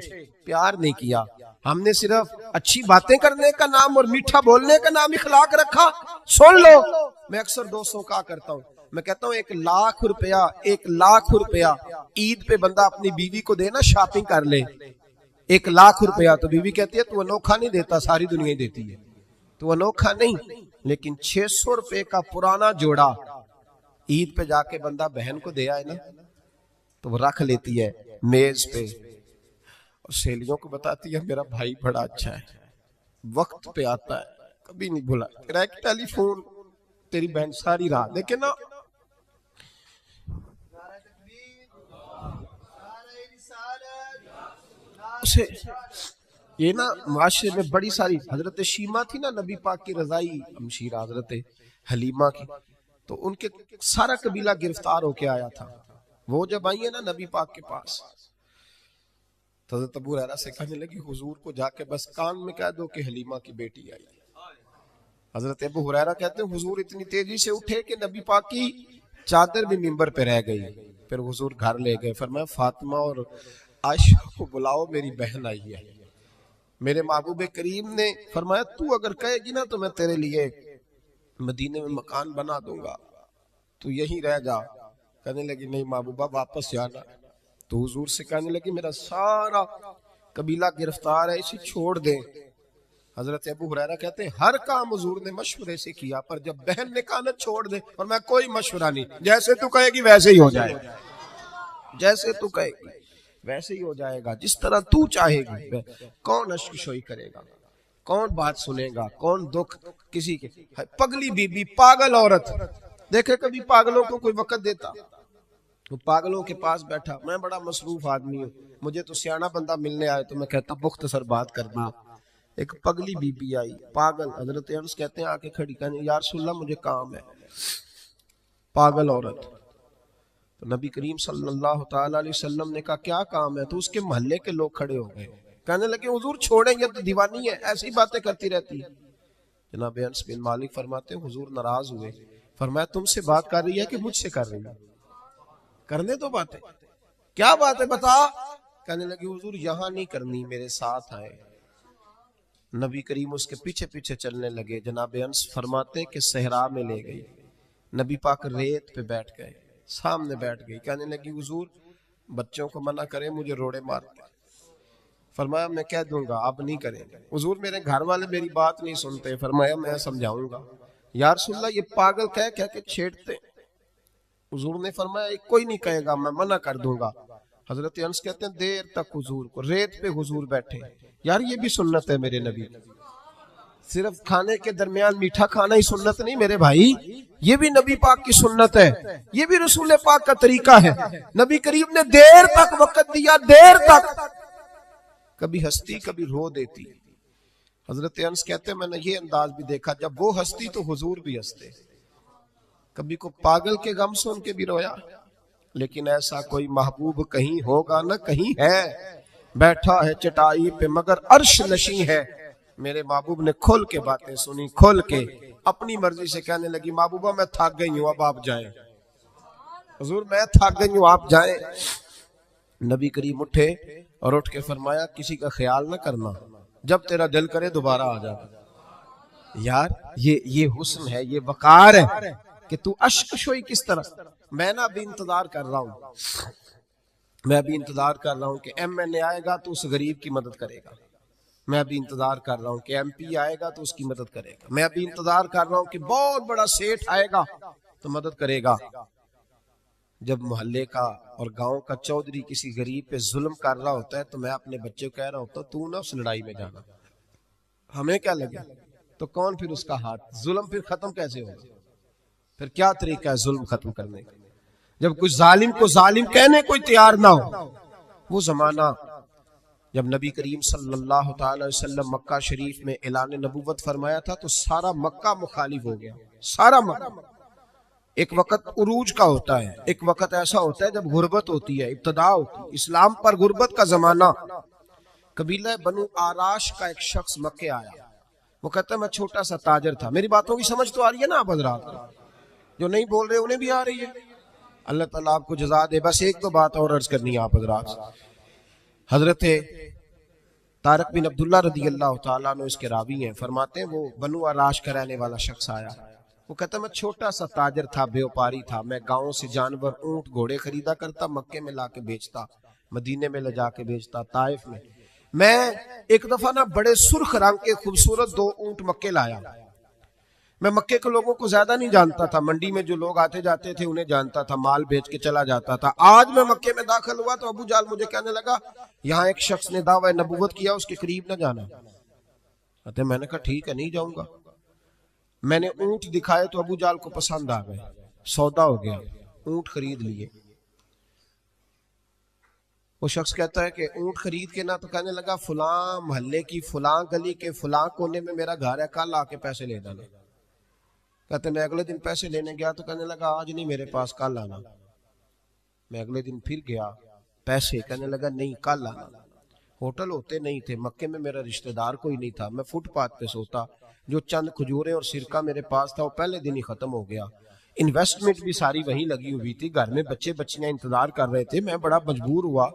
پیار نہیں کیا، ہم نے صرف اچھی باتیں کرنے کا نام اور میٹھا بولنے کا نام اخلاق رکھا۔ سن لو، میں اکثر دوستوں کا کرتا ہوں، میں کہتا ہوں 1 لاکھ روپیہ عید پہ بندہ اپنی بیوی کو دے نا، شاپنگ کر لے، 1 لاکھ روپیہ، تو بیوی کہتی ہے تو انوکھا نہیں دیتا، ساری دنیا ہی دیتی ہے، تو انوکھا نہیں، لیکن 600 روپے کا پرانا جوڑا عید پہ جا کے بندہ بہن کو دے آئے نا، تو وہ رکھ لیتی ہے میز پہ اور سہیلیوں کو بتاتی ہے میرا بھائی بڑا اچھا ہے، وقت پہ آتا ہے، کبھی نہیں بھولا، تیرا ایک ٹیلی فون، تیری بہن ساری رات دیکھے نا۔ یہ نا معاشرے میں بڑی ساری، حضرت شیمہ تھی نا نبی پاک کی رضائی ہمشیرہ، حضرت حلیمہ کی، تو ان کے سارا قبیلہ گرفتار ہو کے آیا تھا۔ وہ جب آئی ہے نا نبی پاک کے پاس، تو حضرت ابو ہریرہ سے کہنے لگی حضور کو جا کے بس کان میں کہہ دو کہ حلیمہ کی بیٹی آئی۔ حضرت ابو ہریرہ کہتے ہیں حضور اتنی تیزی سے اٹھے کہ نبی پاک کی چادر بھی منبر پہ رہ گئی۔ پھر حضور گھر لے گئے، فرمایا فاطمہ اور عائشہ کو بلاؤ، میری بہن آئی ہے۔ میرے محبوب کریم نے فرمایا تو اگر کہے گی نا تو میں تیرے لیے مدینے میں مکان بنا دوں گا، تو یہیں رہ جا۔ کہنے لگی نہیں محبوبہ واپس جانا، تو حضور سے کہنے لگی میرا سارا قبیلہ گرفتار ہے، اسے چھوڑ دیں۔ حضرت ابو ہریرہ کہتے ہیں ہر کام حضور نے مشورے سے کیا، پر جب بہن نے کہا نہ چھوڑ دے، اور میں کوئی مشورہ نہیں، جیسے تو کہے گی ویسے ہی ہو جائے گا، جیسے تو کہے گی ویسے ہی ہو جائے گا، جس طرح تو چاہے گی۔ کون اشک شوئی کرے گا؟ کون بات سنے گا؟ کون دکھ کسی کے؟ پگلی بی بی، پاگل عورت، دیکھے کبھی پاگلوں کو کوئی وقت دیتا؟ وہ پاگلوں کے پاس بیٹھا، میں بڑا مصروف آدمی ہوں، مجھے تو سیاںا بندہ ملنے آئے تو میں کہتا مختصر بات کرنا۔ ایک پگلی بی بی آئی، پاگل، حضرت انس کہتے ہیں آ کے کھڑی، کہنے یا رسول اللہ مجھے کام ہے۔ پاگل عورت، تو نبی کریم صلی اللہ تعالی علیہ وسلم نے کہا کیا کام ہے؟ تو اس کے محلے کے لوگ کھڑے ہو گئے، کہنے لگے حضور چھوڑیں گے تو دیوانی ہے، ایسی باتیں کرتی رہتی ہے۔ جناب انس بن مالک فرماتے ہیں حضور ناراض ہوئے، فرمایا تم سے بات کر رہی ہے کہ مجھ سے کر رہی ہے؟ کرنے تو باتیں، کیا بات ہے بتا؟ کہنے لگی حضور یہاں نہیں کرنی، میرے ساتھ آئے۔ نبی کریم اس کے پیچھے پیچھے چلنے لگے. جناب انس فرماتے کہ صحرا میں لے گئی. نبی پاک ریت پہ بیٹھ گئے, سامنے بیٹھ گئی. کہنے لگی حضور بچوں کو منع کریں, مجھے روڑے مارتے. فرمایا میں کہہ دوں گا, آپ نہیں کریں گے. حضور میرے گھر والے میری بات نہیں سنتے. فرمایا میں سمجھاؤں گا. یا رسول اللہ یہ پاگل کہہ کے چھیڑتے. حضور نے فرمایا کوئی نہیں کہے گا, میں منع کر دوں گا. حضرت انس کہتے ہیں دیر تک حضور کو ریت پہ حضور بیٹھے. یار یہ بھی سنت ہے میرے نبی. صرف کھانے کے درمیان میٹھا کھانا ہی سنت نہیں میرے بھائی, یہ بھی نبی پاک کی سنت ہے, یہ بھی رسول پاک کا طریقہ ہے. نبی کریم نے دیر تک وقت دیا, دیر تک. کبھی ہستی کبھی رو دیتی. حضرت انس کہتے ہیں میں نے یہ انداز بھی دیکھا, جب وہ ہستی تو حضور بھی ہستے. کبھی کو پاگل کے غم سن کے بھی رویا. لیکن ایسا کوئی محبوب کہیں ہوگا نہ کہیں ہے, بیٹھا ہے چٹائی پہ مگر عرش نشیں ہے. میرے محبوب نے کھول کے باتیں سنی, کھول کے اپنی مرضی سے کہنے لگی محبوبہ میں تھک گئی ہوں, اب آپ جائیں. حضور میں تھک گئی ہوں, آپ جائیں. نبی کریم اٹھے اور اٹھ کے فرمایا کسی کا خیال نہ کرنا, جب تیرا دل کرے دوبارہ آ جا. یار یہ حسن ہے, یہ وقار ہے کہ تو اشک شوئی کس طرح. میں نا ابھی انتظار کر رہا ہوں, میں ابھی انتظار کر رہا ہوں کہ ایم این اے آئے گا تو اس غریب کی مدد کرے گا. میں ابھی انتظار کر رہا ہوں کہ ایم پی آئے گا تو اس کی مدد کرے گا. میں ابھی انتظار کر رہا ہوں کہ بہت بڑا سیٹھ آئے گا تو مدد کرے گا. جب محلے کا اور گاؤں کا چودھری کسی غریب پہ ظلم کر رہا ہوتا ہے تو میں اپنے بچے کو کہہ رہا ہوتا تو نہ اس لڑائی میں جانا, ہمیں کیا لگے. تو کون پھر اس کا ہاتھ, ظلم پھر ختم کیسے ہوگا؟ پھر کیا طریقہ ہے ظلم ختم کرنے کا؟ جب کوئی ظالم کو ظالم کہنے کوئی تیار نہ ہو. وہ زمانہ جب نبی کریم صلی اللہ تعالی وسلم مکہ شریف میں اعلان نبوت فرمایا تھا تو سارا مکہ مخالف ہو گیا, سارا مکہ. ایک وقت عروج کا ہوتا ہے, ایک وقت ایسا ہوتا ہے جب غربت ہوتی ہے, ابتدا ہوتی ہے اسلام پر غربت کا زمانہ. قبیلہ بنو آراش کا ایک شخص مکے آیا. وہ کہتا ہے میں چھوٹا سا تاجر تھا. میری باتوں کی سمجھ تو آ رہی ہے نا آپ حضرات؟ جو نہیں بول رہے انہیں بھی آ رہی ہے. اللہ تعالیٰ آپ کو جزا دے. بس ایک دو بات اور عرض کرنی ہے آپ حضرات. حضرت طارق بن عبداللہ رضی اللہ تعالیٰ عنہ اس کے راوی ہیں, فرماتے ہیں وہ بنو آراش کا رہنے والا شخص آیا. وہ کہتا میں چھوٹا سا تاجر تھا, بیوپاری تھا. میں گاؤں سے جانور اونٹ گھوڑے خریدا کرتا, مکے میں لا کے بیچتا, مدینے میں لے جا کے بیچتا, طائف میں. میں ایک دفعہ نا بڑے سرخ رنگ کے خوبصورت 2 اونٹ مکے لایا. میں مکے کے لوگوں کو زیادہ نہیں جانتا تھا, منڈی میں جو لوگ آتے جاتے تھے انہیں جانتا تھا, مال بیچ کے چلا جاتا تھا. آج میں مکے میں داخل ہوا تو ابو جال مجھے کہنے لگا یہاں ایک شخص نے دعوی نبوت کیا, اس کے قریب نہ جانا. میں نے کہا ٹھیک ہے نہیں جاؤں گا. میں نے اونٹ دکھائے تو ابو جال کو پسند آ گئے, سودا ہو گیا, اونٹ خرید لیے. وہ شخص کہتا ہے کہ اونٹ خرید کے نہ تو کہنے لگا فلاں محلے کی فلاں گلی کے فلاں کونے میں میرا گھر ہے, کل آ کے پیسے لے جانا. کہتے میں اگلے دن پیسے لینے گیا تو کہنے لگا آج نہیں میرے پاس, کل آنا. میں اگلے دن پھر گیا پیسے, کہنے لگا نہیں کل آنا. ہوٹل ہوتے نہیں تھے, مکے میں میرا رشتہ دار کوئی نہیں تھا, میں فٹ پاتھ پہ سوتا. جو چند کھجوریں اور سرکہ میرے پاس تھا وہ پہلے دن ہی ختم ہو گیا. انویسٹمنٹ بھی ساری وہیں لگی ہوئی تھی, گھر میں بچے بچیاں انتظار کر رہے تھے. میں بڑا مجبور ہوا,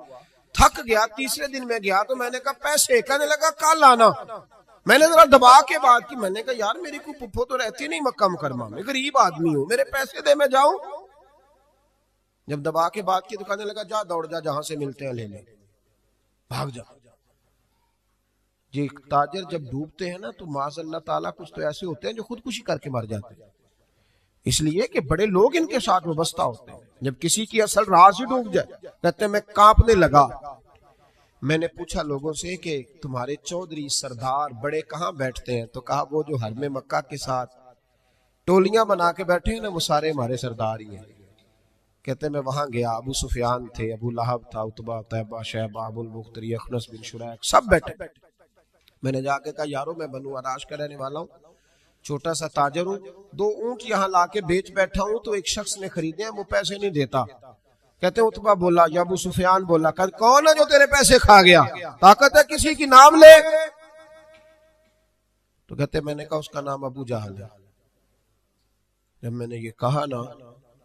تھک گیا. تیسرے دن میں گیا تو میں نے کہا پیسے, کہنے لگا کل آنا. میں نے ذرا دبا کے بات کی, میں نے کہا یار میری کوئی پھپھو تو رہتی نہیں مکہ مکرمہ میں, غریب آدمی ہوں, میرے پیسے دے میں جاؤں. جب دبا کے بات کی تو کہنے لگا جا دوڑ جا, جہاں سے ملتے ہیں لے لے, بھاگ جا. یہ تاجر جب ڈوبتے ہیں نا تو معاذ اللہ تعالیٰ کچھ تو ایسے ہوتے ہیں جو خودکشی کر کے مر جاتے ہیں, اس لیے کہ بڑے لوگ ان کے ساتھ وابستہ ہوتے ہیں. جب کسی کی اصل راز ہی ڈوب جائے, کہتے ہیں میں کانپنے لگا. میں نے پوچھا لوگوں سے کہ تمہارے چودھری سردار بڑے کہاں بیٹھتے ہیں, تو کہا وہ جو حرم مکہ کے ساتھ ٹولیاں بنا کے بیٹھے ہیں نا وہ سارے ہمارے سردار ہی ہیں. کہتے میں وہاں گیا, ابو سفیان تھے, ابو لہب تھا, عتبہ, طیبہ, شیبہ, ابو البختری, اخنس بن شریک, سب بیٹھے. میں نے جا کے کہا یارو میں بنو آراش کا رہنے والا ہوں, چھوٹا سا تاجر ہوں, 2 اونٹ یہاں لا کے بیچ بیٹھا ہوں تو ایک شخص نے خریدے ہیں, وہ پیسے نہیں دیتا. کہتے ہیں عتبہ بولا یا ابو سفیان بولا, کون ہے جو تیرے پیسے کھا گیا, طاقت ہے کسی کی نام لے. تو کہتے میں نے کہا اس کا نام ابو جہل ہے. جب میں نے یہ کہا نا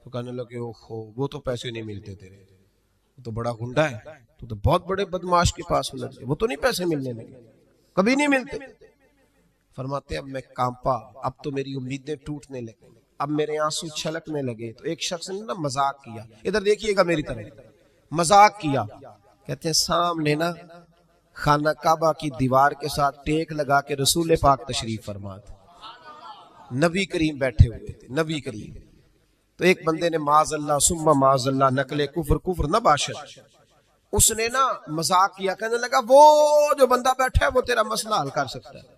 تو کہنے لگے اوہو وہ تو پیسے نہیں ملتے تیرے, وہ تو بڑا گنڈا ہے, تو بہت بڑے بدماش کے پاس لگ گئے, وہ تو نہیں پیسے ملنے لگے, کبھی نہیں ملتے. فرماتے اب میں کانپا, اب تو میری امیدیں ٹوٹنے لگیں, اب میرے آنسو چھلکنے لگے. تو ایک شخص نے نا مذاق کیا, ادھر دیکھیے گا میری طرف, مذاق کیا. کہتے ہیں سامنے نا خانہ کعبہ کی دیوار کے ساتھ ٹیک لگا کے رسول پاک تشریف فرما تھے, نبی کریم بیٹھے ہوئے تھے, نبی کریم. تو ایک بندے نے معاذ اللہ ثم معاذ اللہ نقل کفر, کفر نہ باشد, اس نے نا مذاق کیا, کہنے لگا وہ جو بندہ بیٹھا ہے وہ تیرا مسئلہ حل کر سکتا ہے.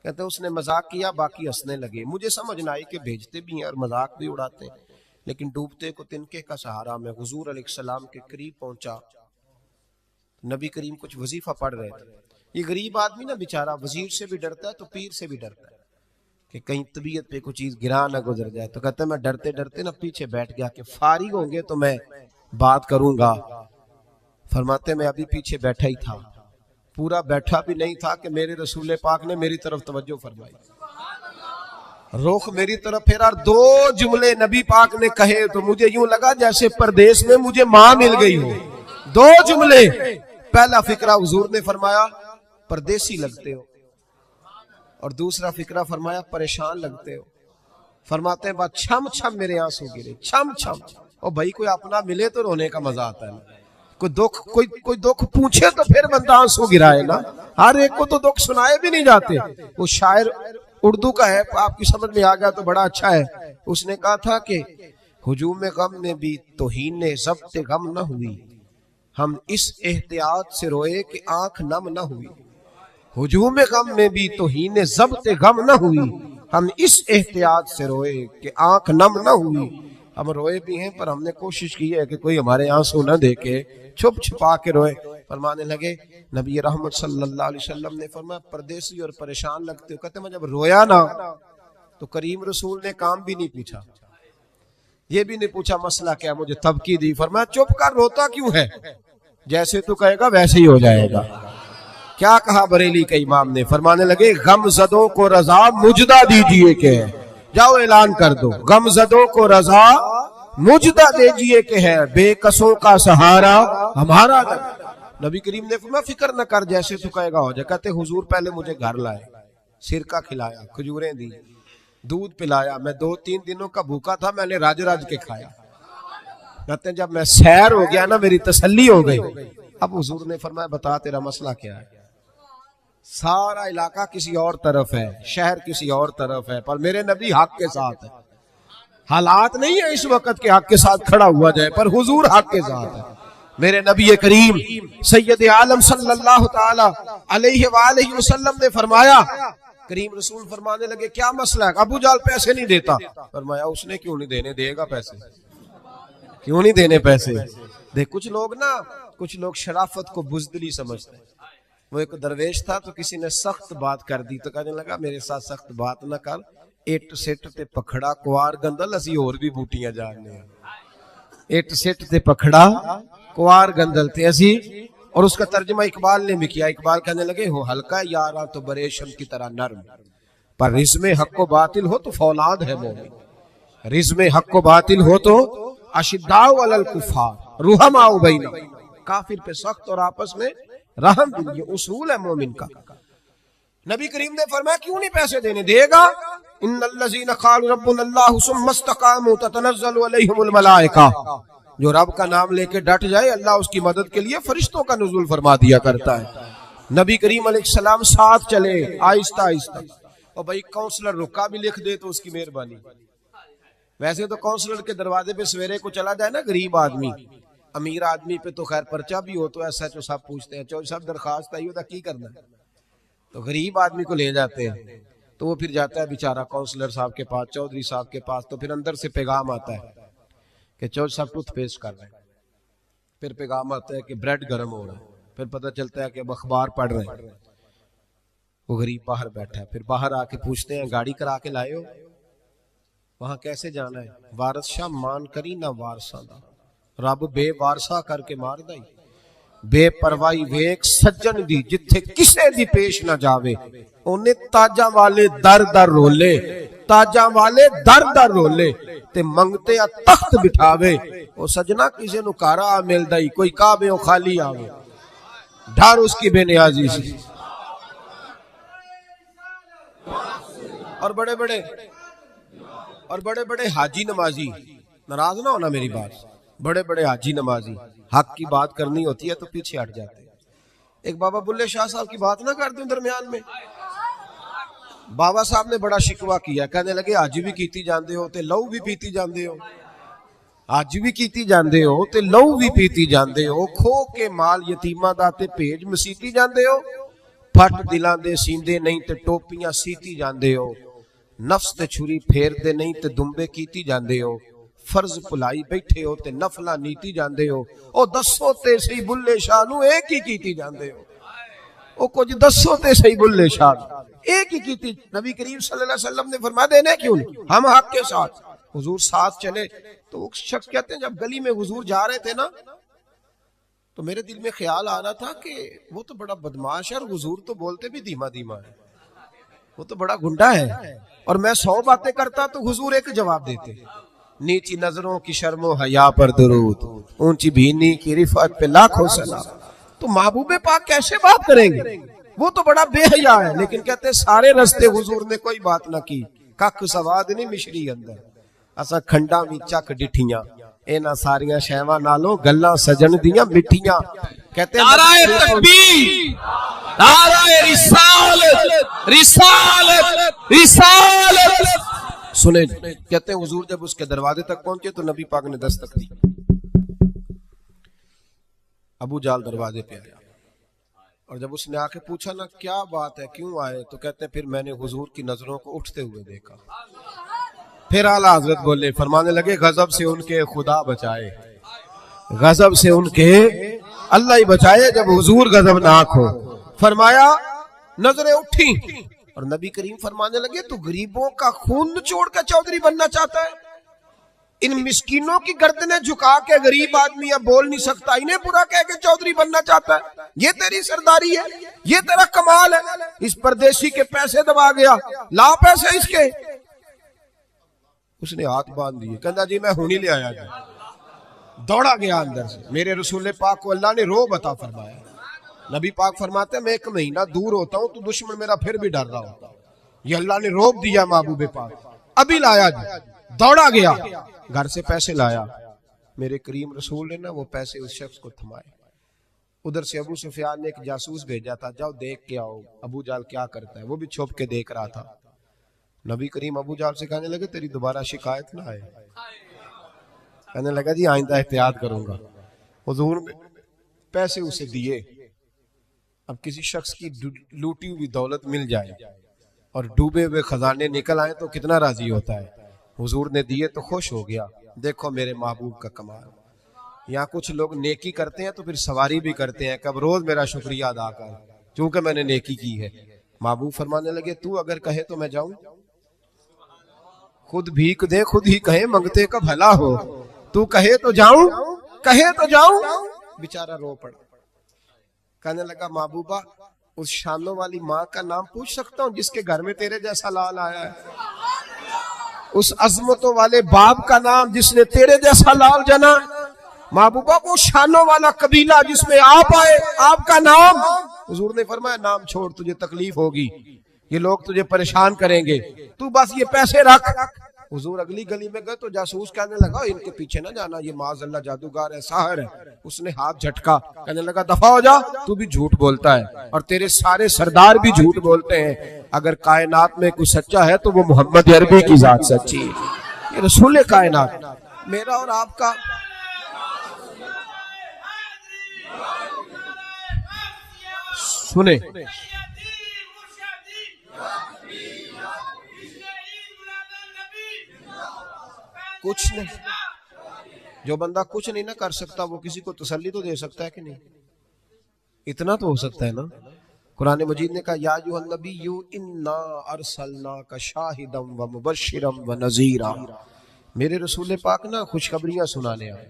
کہتے ہیں اس نے مذاق کیا, باقی ہنسنے لگے. مجھے سمجھ نہ آئی کہ بھیجتے بھی ہیں اور مذاق بھی اڑاتے ہیں, لیکن ڈوبتے کو تنکے کا سہارا. میں حضور علیہ السلام کے قریب پہنچا, نبی کریم کچھ وظیفہ پڑھ رہے تھے. یہ غریب آدمی نا بیچارہ وزیر سے بھی ڈرتا ہے تو پیر سے بھی ڈرتا ہے کہ کہیں طبیعت پہ کوئی چیز گرا نہ گزر جائے. تو کہتا ہے میں ڈرتے ڈرتے نا پیچھے بیٹھ گیا کہ فارغ ہوں گے تو میں بات کروں گا. فرماتے میں ابھی پیچھے بیٹھا ہی تھا, پورا بیٹھا بھی نہیں تھا کہ میرے رسول پاک نے میری طرف توجہ فرمائی, رخ میری طرف پھیرا, اور دو جملے نبی پاک نے کہے تو مجھے یوں لگا جیسے پردیس میں مجھے ماں مل گئی ہو. دو جملے. پہلا فقرہ حضور نے فرمایا پردیسی لگتے ہو, اور دوسرا فقرہ فرمایا پریشان لگتے ہو. فرماتے ہیں بات چھم چھم میرے آنسو گرے, چھم چھم. اور بھائی کوئی اپنا ملے تو رونے کا مزہ آتا ہے نا, کوئی دکھ پوچھے تو پھر بندہ آنسو گرائے نا, ہر ایک کو تو دکھ سنائے بھی نہیں جاتے. وہ شاعر اردو کا ہے, آپ کی سمجھ میں آ گیا تو بڑا اچھا ہے. اس نے کہا تھا کہ ہجوم غم میں بھی توہین ضبط غم نہ ہوئی, ہم اس احتیاط سے روئے کہ آنکھ نم نہ ہوئی. ہجوم غم میں بھی توہین ضبط غم نہ ہوئی, ہم اس احتیاط سے روئے کہ آنکھ نم نہ ہوئی. ہم روئے بھی ہیں پر ہم نے کوشش کی ہے کہ کوئی ہمارے آنسو نہ دیکھے, چھپ چھپا کے روئے. فرمانے لگے نبی رحمت صلی اللہ علیہ وسلم نے فرمایا پردیسی اور پریشان لگتے ہو. کہتے میں جب رویا نا تو کریم رسول نے کام بھی نہیں پوچھا, یہ بھی نہیں پوچھا مسئلہ کیا, مجھے تبکی دی. فرمایا چپ کر, روتا کیوں ہے, جیسے تو کہے گا ویسے ہی ہو جائے گا. کیا کہا بریلی کے امام نے, فرمانے لگے غم زدوں کو رضا مجدہ دیجئے کہ ہے, جاؤ اعلان کر دو, غم زدوں کو رضا مجدہ دیجئے کہ ہے, بے کسوں کا سہارا ہمارا. نبی کریم نے فرمایا فکر نہ کر, جیسے تو کہے گا ہو جائے. کہتے حضور پہلے مجھے گھر لائے, سرکہ کھلایا, کھجوریں دی, دودھ پلایا. میں 2-3 دنوں کا بھوکا تھا, میں نے راج راج کے کھایا. کہتے ہیں جب میں سیر ہو گیا نا میری تسلی ہو گئی. اب حضور نے فرمایا بتا تیرا مسئلہ کیا ہے. سارا علاقہ کسی اور طرف ہے, شہر کسی اور طرف ہے, پر میرے نبی حق کے ساتھ ہے. حالات نہیں ہے اس وقت کہ حق کے ساتھ کھڑا ہوا جائے, پر حضور حق کے ساتھ ہے. میرے نبی کریم سید عالم صلی اللہ تعالی علیہ وآلہ وسلم نے فرمایا, کریم رسول فرمانے لگے کیا مسئلہ ہے. ابو جال پیسے نہیں دیتا. فرمایا اس نے کیوں نہیں دینے, دے گا پیسے, کیوں نہیں دینے پیسے. دیکھ کچھ لوگ شرافت کو بزدلی سمجھتے ہیں. وہ ایک درویش تھا تو کسی نے سخت بات کر دی تو کہنے لگا میرے ساتھ سخت بات نہ کر, اٹ سٹ تے پکھڑا کوار گندل اسی اور بھی بوٹیاں جاننے ہیں. اٹ سٹ تے پکھڑا کوار گندل تے اسی. اور اس کا ترجمہ اقبال نے بھی کیا. اقبال کہنے لگے ہو ہلکا یارا تو بریشم کی طرح نرم, پر رزم حق و باطل ہو تو فولاد ہے مومن. رزم حق و باطل ہو تو اشداء علی الکفار رحماء بینہم, کافر پہ سخت اور آپس میں رحم دل, یہ اصول ہے مومن کا. نبی کریم نے فرمایا کیوں نہیں پیسے دینے, دے گا. ان الذین قالوا ربنا اللہ ثم استقاموا تتنزل علیہم الملائکہ, جو رب کا نام لے کے ڈٹ جائے اللہ اس کی مدد کے لیے فرشتوں کا نزول فرما دیا کرتا ہے. نبی کریم علیہ السلام ساتھ چلے آہستہ آہستہ. اور بھائی کونسلر رکا بھی لکھ دے تو اس کی مہربانی. ویسے تو کونسلر کے دروازے پہ سویرے کو چلا جائے نا غریب آدمی, امیر آدمی پہ تو خیر پرچہ بھی ہو تو ایسا جو صاحب پوچھتے ہیں چوہدری صاحب درخواست آئی ہوتا کی کرنا ہے, تو غریب آدمی کو لے جاتے ہیں. تو وہ پھر جاتا ہے بیچارہ کونسلر صاحب کے پاس, چودھری صاحب کے پاس. تو پھر اندر سے پیغام آتا ہے کہ چودھری صاحب ٹوتھ پیسٹ کر رہے ہیں. پھر پیغام آتا ہے کہ بریڈ گرم ہو رہا ہے. پھر پتہ چلتا ہے کہ اب اخبار پڑھ رہے ہیں. وہ غریب باہر بیٹھا ہے. پھر باہر آ کے پوچھتے ہیں گاڑی کرا کے لائے ہو, وہاں کیسے جانا ہے. وارث شاہ مان کری نہ وارثاں دا, رب بے وارثا کر کے مار دائی. بے پروائی ویک سجن دی جتھے کسے دی پیش نہ جاوے, اونے تاجاں والے در در رولے, تاجاں والے در در رولے تے منگتے آ تخت بٹھاوے. او سجنا کسے نو کارا مل دائی, کوئی کعبے او خالی آوے, ڈھار اس کی بے نیازی سی. اور بڑے بڑے حاجی نمازی، ناراض نہ ہونا میری بات، بڑے بڑے حاجی نمازی حق کی بات کرنی ہوتی ہے تو پیچھے ہٹ جاتے ہیں۔ ایک بابا بلے شاہ صاحب کی بات نہ کر دوں درمیان میں، بابا صاحب نے بڑا شکوہ کیا، کہنے لگے حج بھی کیتی جاندے ہو تے لہو بھی پیتی جاندے ہو، حج بھی کیتی جاندے ہو تے لہو بھی پیتی جاندے ہو، کھو کے مال یتیماں دا تے بھیج مسیتی جاندے ہو، پھٹ دلاں دے سیندے نہیں تے ٹوپیاں سیتی جاندے ہو، نفس تے چھری پھیر دے نہیں تے دمبے کیتی جاندے ہو، فرض پلائی بیٹھے ہو تے نفلا نیتی جاندے ہو، او دسو تے سی بلے شاہ نو ایک ہی کیتی جاندے ہو، او کچھ دسو تے سی بلے شاہ ایک ہی کیتی۔ نبی کریم صلی اللہ علیہ وسلم نے فرمایا دینے کیوں نہیں، ہم حق کے ساتھ، حضور ساتھ چلے۔ تو ایک شخص کہتے ہیں جب گلی میں حضور جا رہے تھے نا تو میرے دل میں خیال آ رہا تھا کہ وہ تو بڑا بدماش ہے اور حضور تو بولتے بھی دھیما دھیما ہے، وہ تو بڑا گنڈا ہے، اور میں 100 باتیں کرتا تو حضور ایک جواب دیتے، نیچی نظروں کی شرم و حیا پر درود، اونچی بینی کی رفعت پہ لاکھوں سلام۔ تو محبوب پاک کیسے بات کریں گے، وہ تو بڑا بے حیا ہے، لیکن کہتے ہیں سارے رستے حضور نے کوئی بات نہ کی، کک سواد نہیں مشری اندر، اسا کھنڈا بھی چک ڈٹھیاں، اینا ساریاں شیواں نالوں گلاں سجن دیاں مٹھیاں۔ کہتے ہیں نعرہ تکبیر، نعرہ رسالت، رسالت، رسالت۔ سنے کہتے ہیں حضور جب اس کے دروازے تک پہنچے تو نبی پاک نے دستک دی، ابو جال دروازے پہ آیا، اور جب اس نے آ کے پوچھا نا کیا بات ہے کیوں آئے، تو کہتے ہیں پھر میں نے حضور کی نظروں کو اٹھتے ہوئے دیکھا۔ پھر اعلیٰ حضرت بولے، فرمانے لگے غضب سے ان کے خدا بچائے، غضب سے ان کے اللہ ہی بچائے جب حضور غضبناک ہو۔ فرمایا نظریں اٹھی اور نبی کریم فرمانے لگے تو غریبوں کا خون نچوڑ کے چودھری بننا چاہتا ہے، ان مسکینوں کی گردنیں جھکا کے غریب آدمی اب بول نہیں سکتا، انہیں برا کہہ کے چودھری بننا چاہتا ہے، یہ تیری سرداری ہے، یہ تیرا کمال ہے۔ اس پردیسی کے پیسے دبا گیا، لا پیسے اس کے، اس نے ہاتھ باندھ دیے، کہتا جی میں ہونی لے آیا جی، دوڑا گیا اندر سے۔ میرے رسول پاک کو اللہ نے روب عطا فرمایا، نبی پاک فرماتے ہیں میں 1 مہینہ دور ہوتا ہوں تو دشمن میرا پھر بھی ڈر رہا ہوتا، یہ اللہ نے روب دیا محبوب پاک، ابھی لایا جی، دوڑا گیا گھر سے پیسے لایا، میرے کریم رسول نے نا وہ پیسے اس شخص کو تھمائے۔ ادھر سے ابو سفیان نے ایک جاسوس بھیجا تھا، جاؤ دیکھ کے آؤ ابو جال کیا کرتا ہے، وہ بھی چھپ کے دیکھ رہا تھا۔ نبی کریم ابو جال سے کہنے لگے تیری دوبارہ شکایت نہ آئے، کہنے لگا جی آئندہ احتیاط کروں گا۔ حضور نے پیسے اسے دیے، اب کسی شخص کی لوٹی ہوئی دولت مل جائے اور ڈوبے ہوئے خزانے نکل آئے تو کتنا راضی ہوتا ہے، حضور نے دیے تو خوش ہو گیا۔ دیکھو میرے محبوب کا کمال، یہاں کچھ لوگ نیکی کرتے ہیں تو پھر سواری بھی کرتے ہیں کہ اب روز میرا شکریہ ادا کر چونکہ میں نے نیکی کی ہے۔ محبوب فرمانے لگے تو اگر کہے تو میں جاؤں، خود بھیک دے خود ہی کہے منگتے کا بھلا ہو، تو کہے تو جاؤں، کہے تو جاؤں۔ بیچارہ رو پڑا، کہنے لگا محبوبہ اس شانوں والی ماں کا نام پوچھ سکتا ہوں جس کے گھر میں تیرے جیسا لال آیا ہے، اس عظمتوں والے باپ کا نام جس نے تیرے جیسا لال جنا، محبوبہ وہ شانوں والا قبیلہ جس میں آپ آئے، آپ کا نام۔ حضور نے فرمایا نام چھوڑ، تجھے تکلیف ہوگی، یہ لوگ تجھے پریشان کریں گے، تو بس یہ پیسے رکھ۔ حضور اگلی گلی میں گئے تو جاسوس کہنے لگا ان کے پیچھے نہ جانا، یہ معاذ اللہ جادوگر ہے، ساحر ہے۔ اس نے ہاتھ جھٹکا، کہنے لگا دفع ہو جا، تو بھی جھوٹ بولتا ہے اور تیرے سارے سردار بھی جھوٹ بولتے ہیں، اگر کائنات میں کوئی سچا ہے تو وہ محمد عربی کی ذات سچی ہے، یہ رسول کائنات۔ میرا اور آپ کا سنیں کچھ نہیں، جو بندہ کچھ نہیں نہ کر سکتا وہ کسی کو تسلی تو دے سکتا ہے کہ نہیں، اتنا تو ہو سکتا ہے نا۔ قرآن مجید نے کہا یا ایھا النبی انا ارسلناک شاہدا ومبشرا ونذیرا، میرے رسول پاک نا خوشخبریاں سنانے آئے،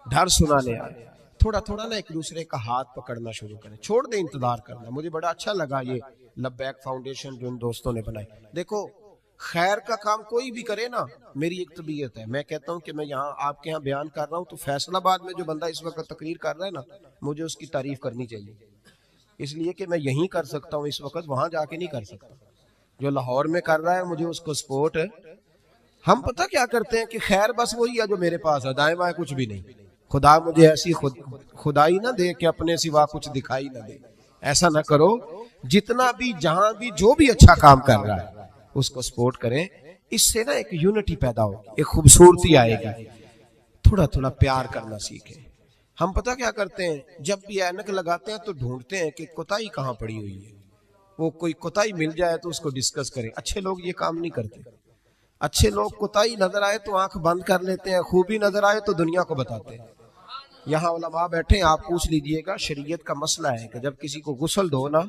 ڈر سنانے آئے۔ تھوڑا تھوڑا نا ایک دوسرے کا ہاتھ پکڑنا شروع کریں، چھوڑ دیں انتظار کرنا۔ مجھے بڑا اچھا لگا یہ لبیک فاؤنڈیشن جو ان دوستوں نے بنائی۔ دیکھو خیر کا کام کوئی بھی کرے نا، میری ایک طبیعت ہے، میں کہتا ہوں کہ میں یہاں آپ کے یہاں بیان کر رہا ہوں تو فیصل آباد میں جو بندہ اس وقت تقریر کر رہا ہے نا، مجھے اس کی تعریف کرنی چاہیے، اس لیے کہ میں یہیں کر سکتا ہوں اس وقت، وہاں جا کے نہیں کر سکتا۔ جو لاہور میں کر رہا ہے مجھے اس کو سپورٹ ہے. ہم پتہ کیا کرتے ہیں کہ خیر بس وہی ہے جو میرے پاس ہے, دائیں بائیں کچھ بھی نہیں. خدا مجھے ایسی خدائی نہ دے کہ اپنے سوا کچھ دکھائی نہ دے. ایسا نہ کرو. جتنا بھی جہاں بھی جو بھی اچھا کام کر رہا ہے اس کو سپورٹ کریں. اس سے نا ایک یونٹی پیدا ہوگی, ایک خوبصورتی آئے گی. تھوڑا تھوڑا پیار کرنا سیکھیں. ہم پتہ کیا کرتے ہیں, جب بھی اینک لگاتے ہیں تو ڈھونڈتے ہیں کہ کوتاہی کہاں پڑی ہوئی ہے. وہ کوئی کوتاہی مل جائے تو اس کو ڈسکس کریں. اچھے لوگ یہ کام نہیں کرتے. اچھے لوگ کوتاہی نظر آئے تو آنکھ بند کر لیتے ہیں, خوبی نظر آئے تو دنیا کو بتاتے ہیں. یہاں علماء بیٹھے ہیں, آپ پوچھ لیجئے گا. شریعت کا مسئلہ ہے کہ جب کسی کو غسل دو نا,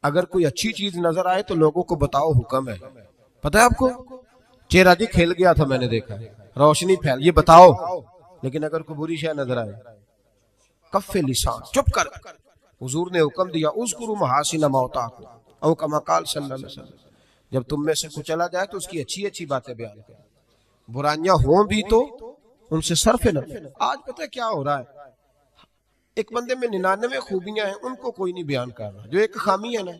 اگر کوئی اچھی چیز نظر آئے تو لوگوں کو بتاؤ, حکم ہے. پتہ ہے آپ کو, چہرہ جی کھل گیا تھا, میں نے دیکھا, روشنی پھیل, یہ بتاؤ. لیکن اگر کوئی بری شے نظر آئے, کف لسان, چپ کر. حضور نے حکم دیا اذکروا محاسن موتاکم, او کما قال صلی اللہ علیہ وسلم. جب تم میں سے کوئی چلا جائے تو اس کی اچھی اچھی باتیں بیان کرو. برائیاں ہوں بھی تو ان سے صرف نظر. آج پتہ ہے کیا ہو رہا ہے, ایک بندے میں 99 خوبیاں ہیں, ان کو کوئی نہیں بیان کر رہا. جو ایک خامی ہے نا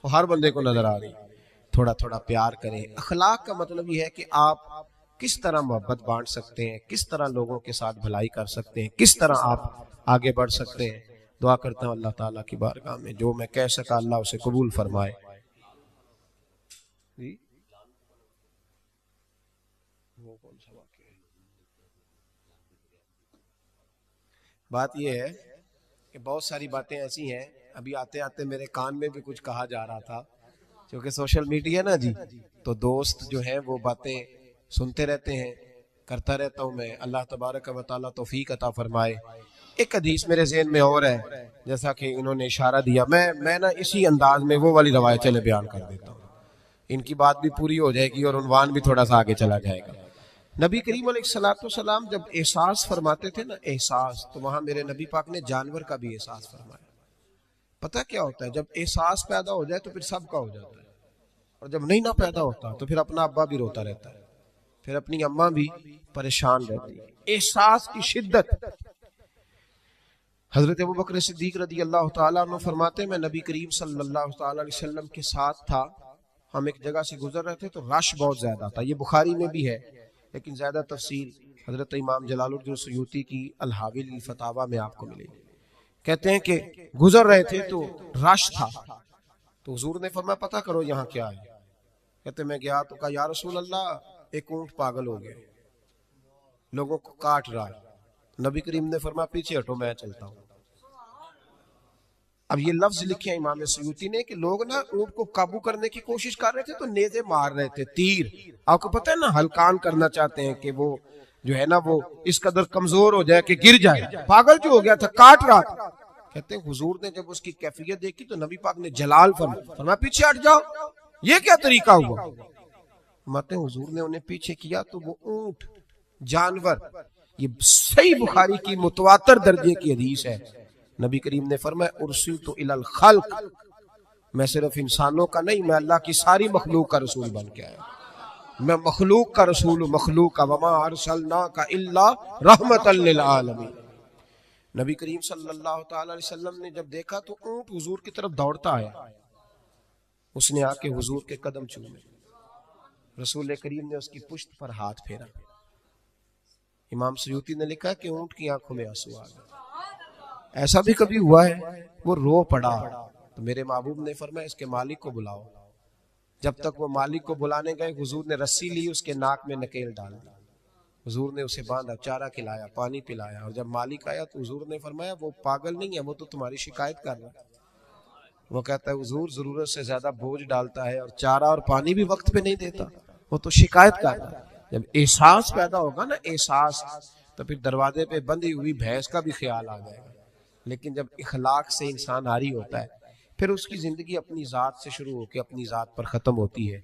وہ ہر بندے کو نظر آ رہی. تھوڑا تھوڑا پیار کریں. اخلاق کا مطلب یہ ہے کہ آپ کس طرح محبت بانٹ سکتے ہیں, کس طرح لوگوں کے ساتھ بھلائی کر سکتے ہیں, کس طرح آپ آگے بڑھ سکتے ہیں. دعا کرتا ہوں اللہ تعالیٰ کی بارگاہ میں جو میں کہہ سکا اللہ اسے قبول فرمائے. بات یہ ہے کہ بہت ساری باتیں ایسی ہیں, ابھی آتے آتے میرے کان میں بھی کچھ کہا جا رہا تھا, کیونکہ سوشل میڈیا نا جی, تو دوست جو ہیں وہ باتیں سنتے رہتے ہیں, کرتا رہتا ہوں میں. اللہ تبارک و تعالیٰ توفیق عطا فرمائے. ایک حدیث میرے ذہن میں اور ہے, جیسا کہ انہوں نے اشارہ دیا, میں نا اسی انداز میں وہ والی روایت چلے بیان کر دیتا ہوں. ان کی بات بھی پوری ہو جائے گی اور عنوان بھی تھوڑا سا آگے چلا جائے گا. نبی کریم علیہ السلام جب احساس فرماتے تھے نا, احساس, تو وہاں میرے نبی پاک نے جانور کا بھی احساس فرمایا. پتہ کیا ہوتا ہے, جب احساس پیدا ہو جائے تو پھر سب کا ہو جاتا ہے, اور جب نہیں نہ پیدا ہوتا تو پھر اپنا ابا بھی روتا رہتا ہے, پھر اپنی اماں بھی پریشان رہتی ہے. احساس کی شدت. حضرت ابوبکر صدیق رضی اللہ تعالیٰ عنہ فرماتے ہیں, میں نبی کریم صلی اللہ تعالیٰ علیہ وسلم کے ساتھ تھا, ہم ایک جگہ سے گزر رہے تھے تو رش بہت زیادہ تھا. یہ بخاری میں بھی ہے لیکن زیادہ تفصیل حضرت امام جلال الدین سیوطی کی الحاوی للفتاوی میں آپ کو ملے گی. کہتے ہیں کہ گزر رہے تھے تو رش تھا, تو حضور نے فرمایا پتہ کرو یہاں کیا ہے. کہتے میں گیا تو کہا یا رسول اللہ, ایک اونٹ پاگل ہو گیا, لوگوں کو کاٹ رہا ہے. نبی کریم نے فرمایا پیچھے ہٹو, میں چلتا ہوں. اب یہ لفظ لکھے ہیں امام سیوطی نے کہ لوگ نا اونٹ کو قابو کرنے کی کوشش کر رہے تھے تو نیزے مار رہے تھے, تیر. آپ کو پتہ ہے نا, ہلکان کرنا چاہتے ہیں کہ وہ جو ہے نا وہ اس قدر کمزور ہو جائے کہ گر جائے. پاگل جو ہو گیا تھا, کاٹ رہا تھا. کہتے ہیں حضور نے جب اس کی کیفیت دیکھی تو نبی پاک نے جلال فرمایا پیچھے ہٹ جاؤ, یہ کیا طریقہ ہوا. ماتے حضور نے انہیں پیچھے کیا تو وہ اونٹ, جانور, یہ صحیح بخاری کی متواتر درجے کی حدیث ہے. نبی کریم نے فرمایا ارسلت الی الخلق, میں صرف انسانوں کا نہیں, میں اللہ کی ساری مخلوق کا رسول بن کے آیا. میں مخلوق کا رسول ہوں, مخلوق کا. وما ارسلناک الا رحمتا للعالمین. نبی کریم صلی اللہ تعالی علیہ وسلم نے جب دیکھا تو اونٹ حضور کی طرف دوڑتا آیا, اس نے آ کے حضور کے قدم چومے. رسول کریم نے اس کی پشت پر ہاتھ پھیرا. امام سیوطی نے لکھا کہ اونٹ کی آنکھوں میں آنسو آ گئے. ایسا بھی کبھی ہوا ہے وہ رو پڑا تو میرے محبوب نے فرمایا اس کے مالک کو بلاؤ. جب تک وہ مالک کو بلانے گئے حضور نے رسی لی, اس کے ناک میں نکیل ڈال دی. حضور نے اسے باندھا, چارہ کھلایا, پانی پلایا, اور جب مالک آیا تو حضور نے فرمایا وہ پاگل نہیں ہے, وہ تو تمہاری شکایت کر رہا ہے. وہ کہتا ہے حضور ضرورت سے زیادہ بوجھ ڈالتا ہے اور چارہ اور پانی بھی وقت پہ نہیں دیتا, وہ تو شکایت کر رہا ہے. جب احساس پیدا ہوگا نا, احساس, تو پھر دروازے پہ بندھی ہوئی بھینس کا بھی خیال آ جائے گا. لیکن جب اخلاق سے انسان عاری ہوتا ہے پھر اس کی زندگی اپنی ذات سے شروع ہو کے اپنی ذات پر ختم ہوتی ہے.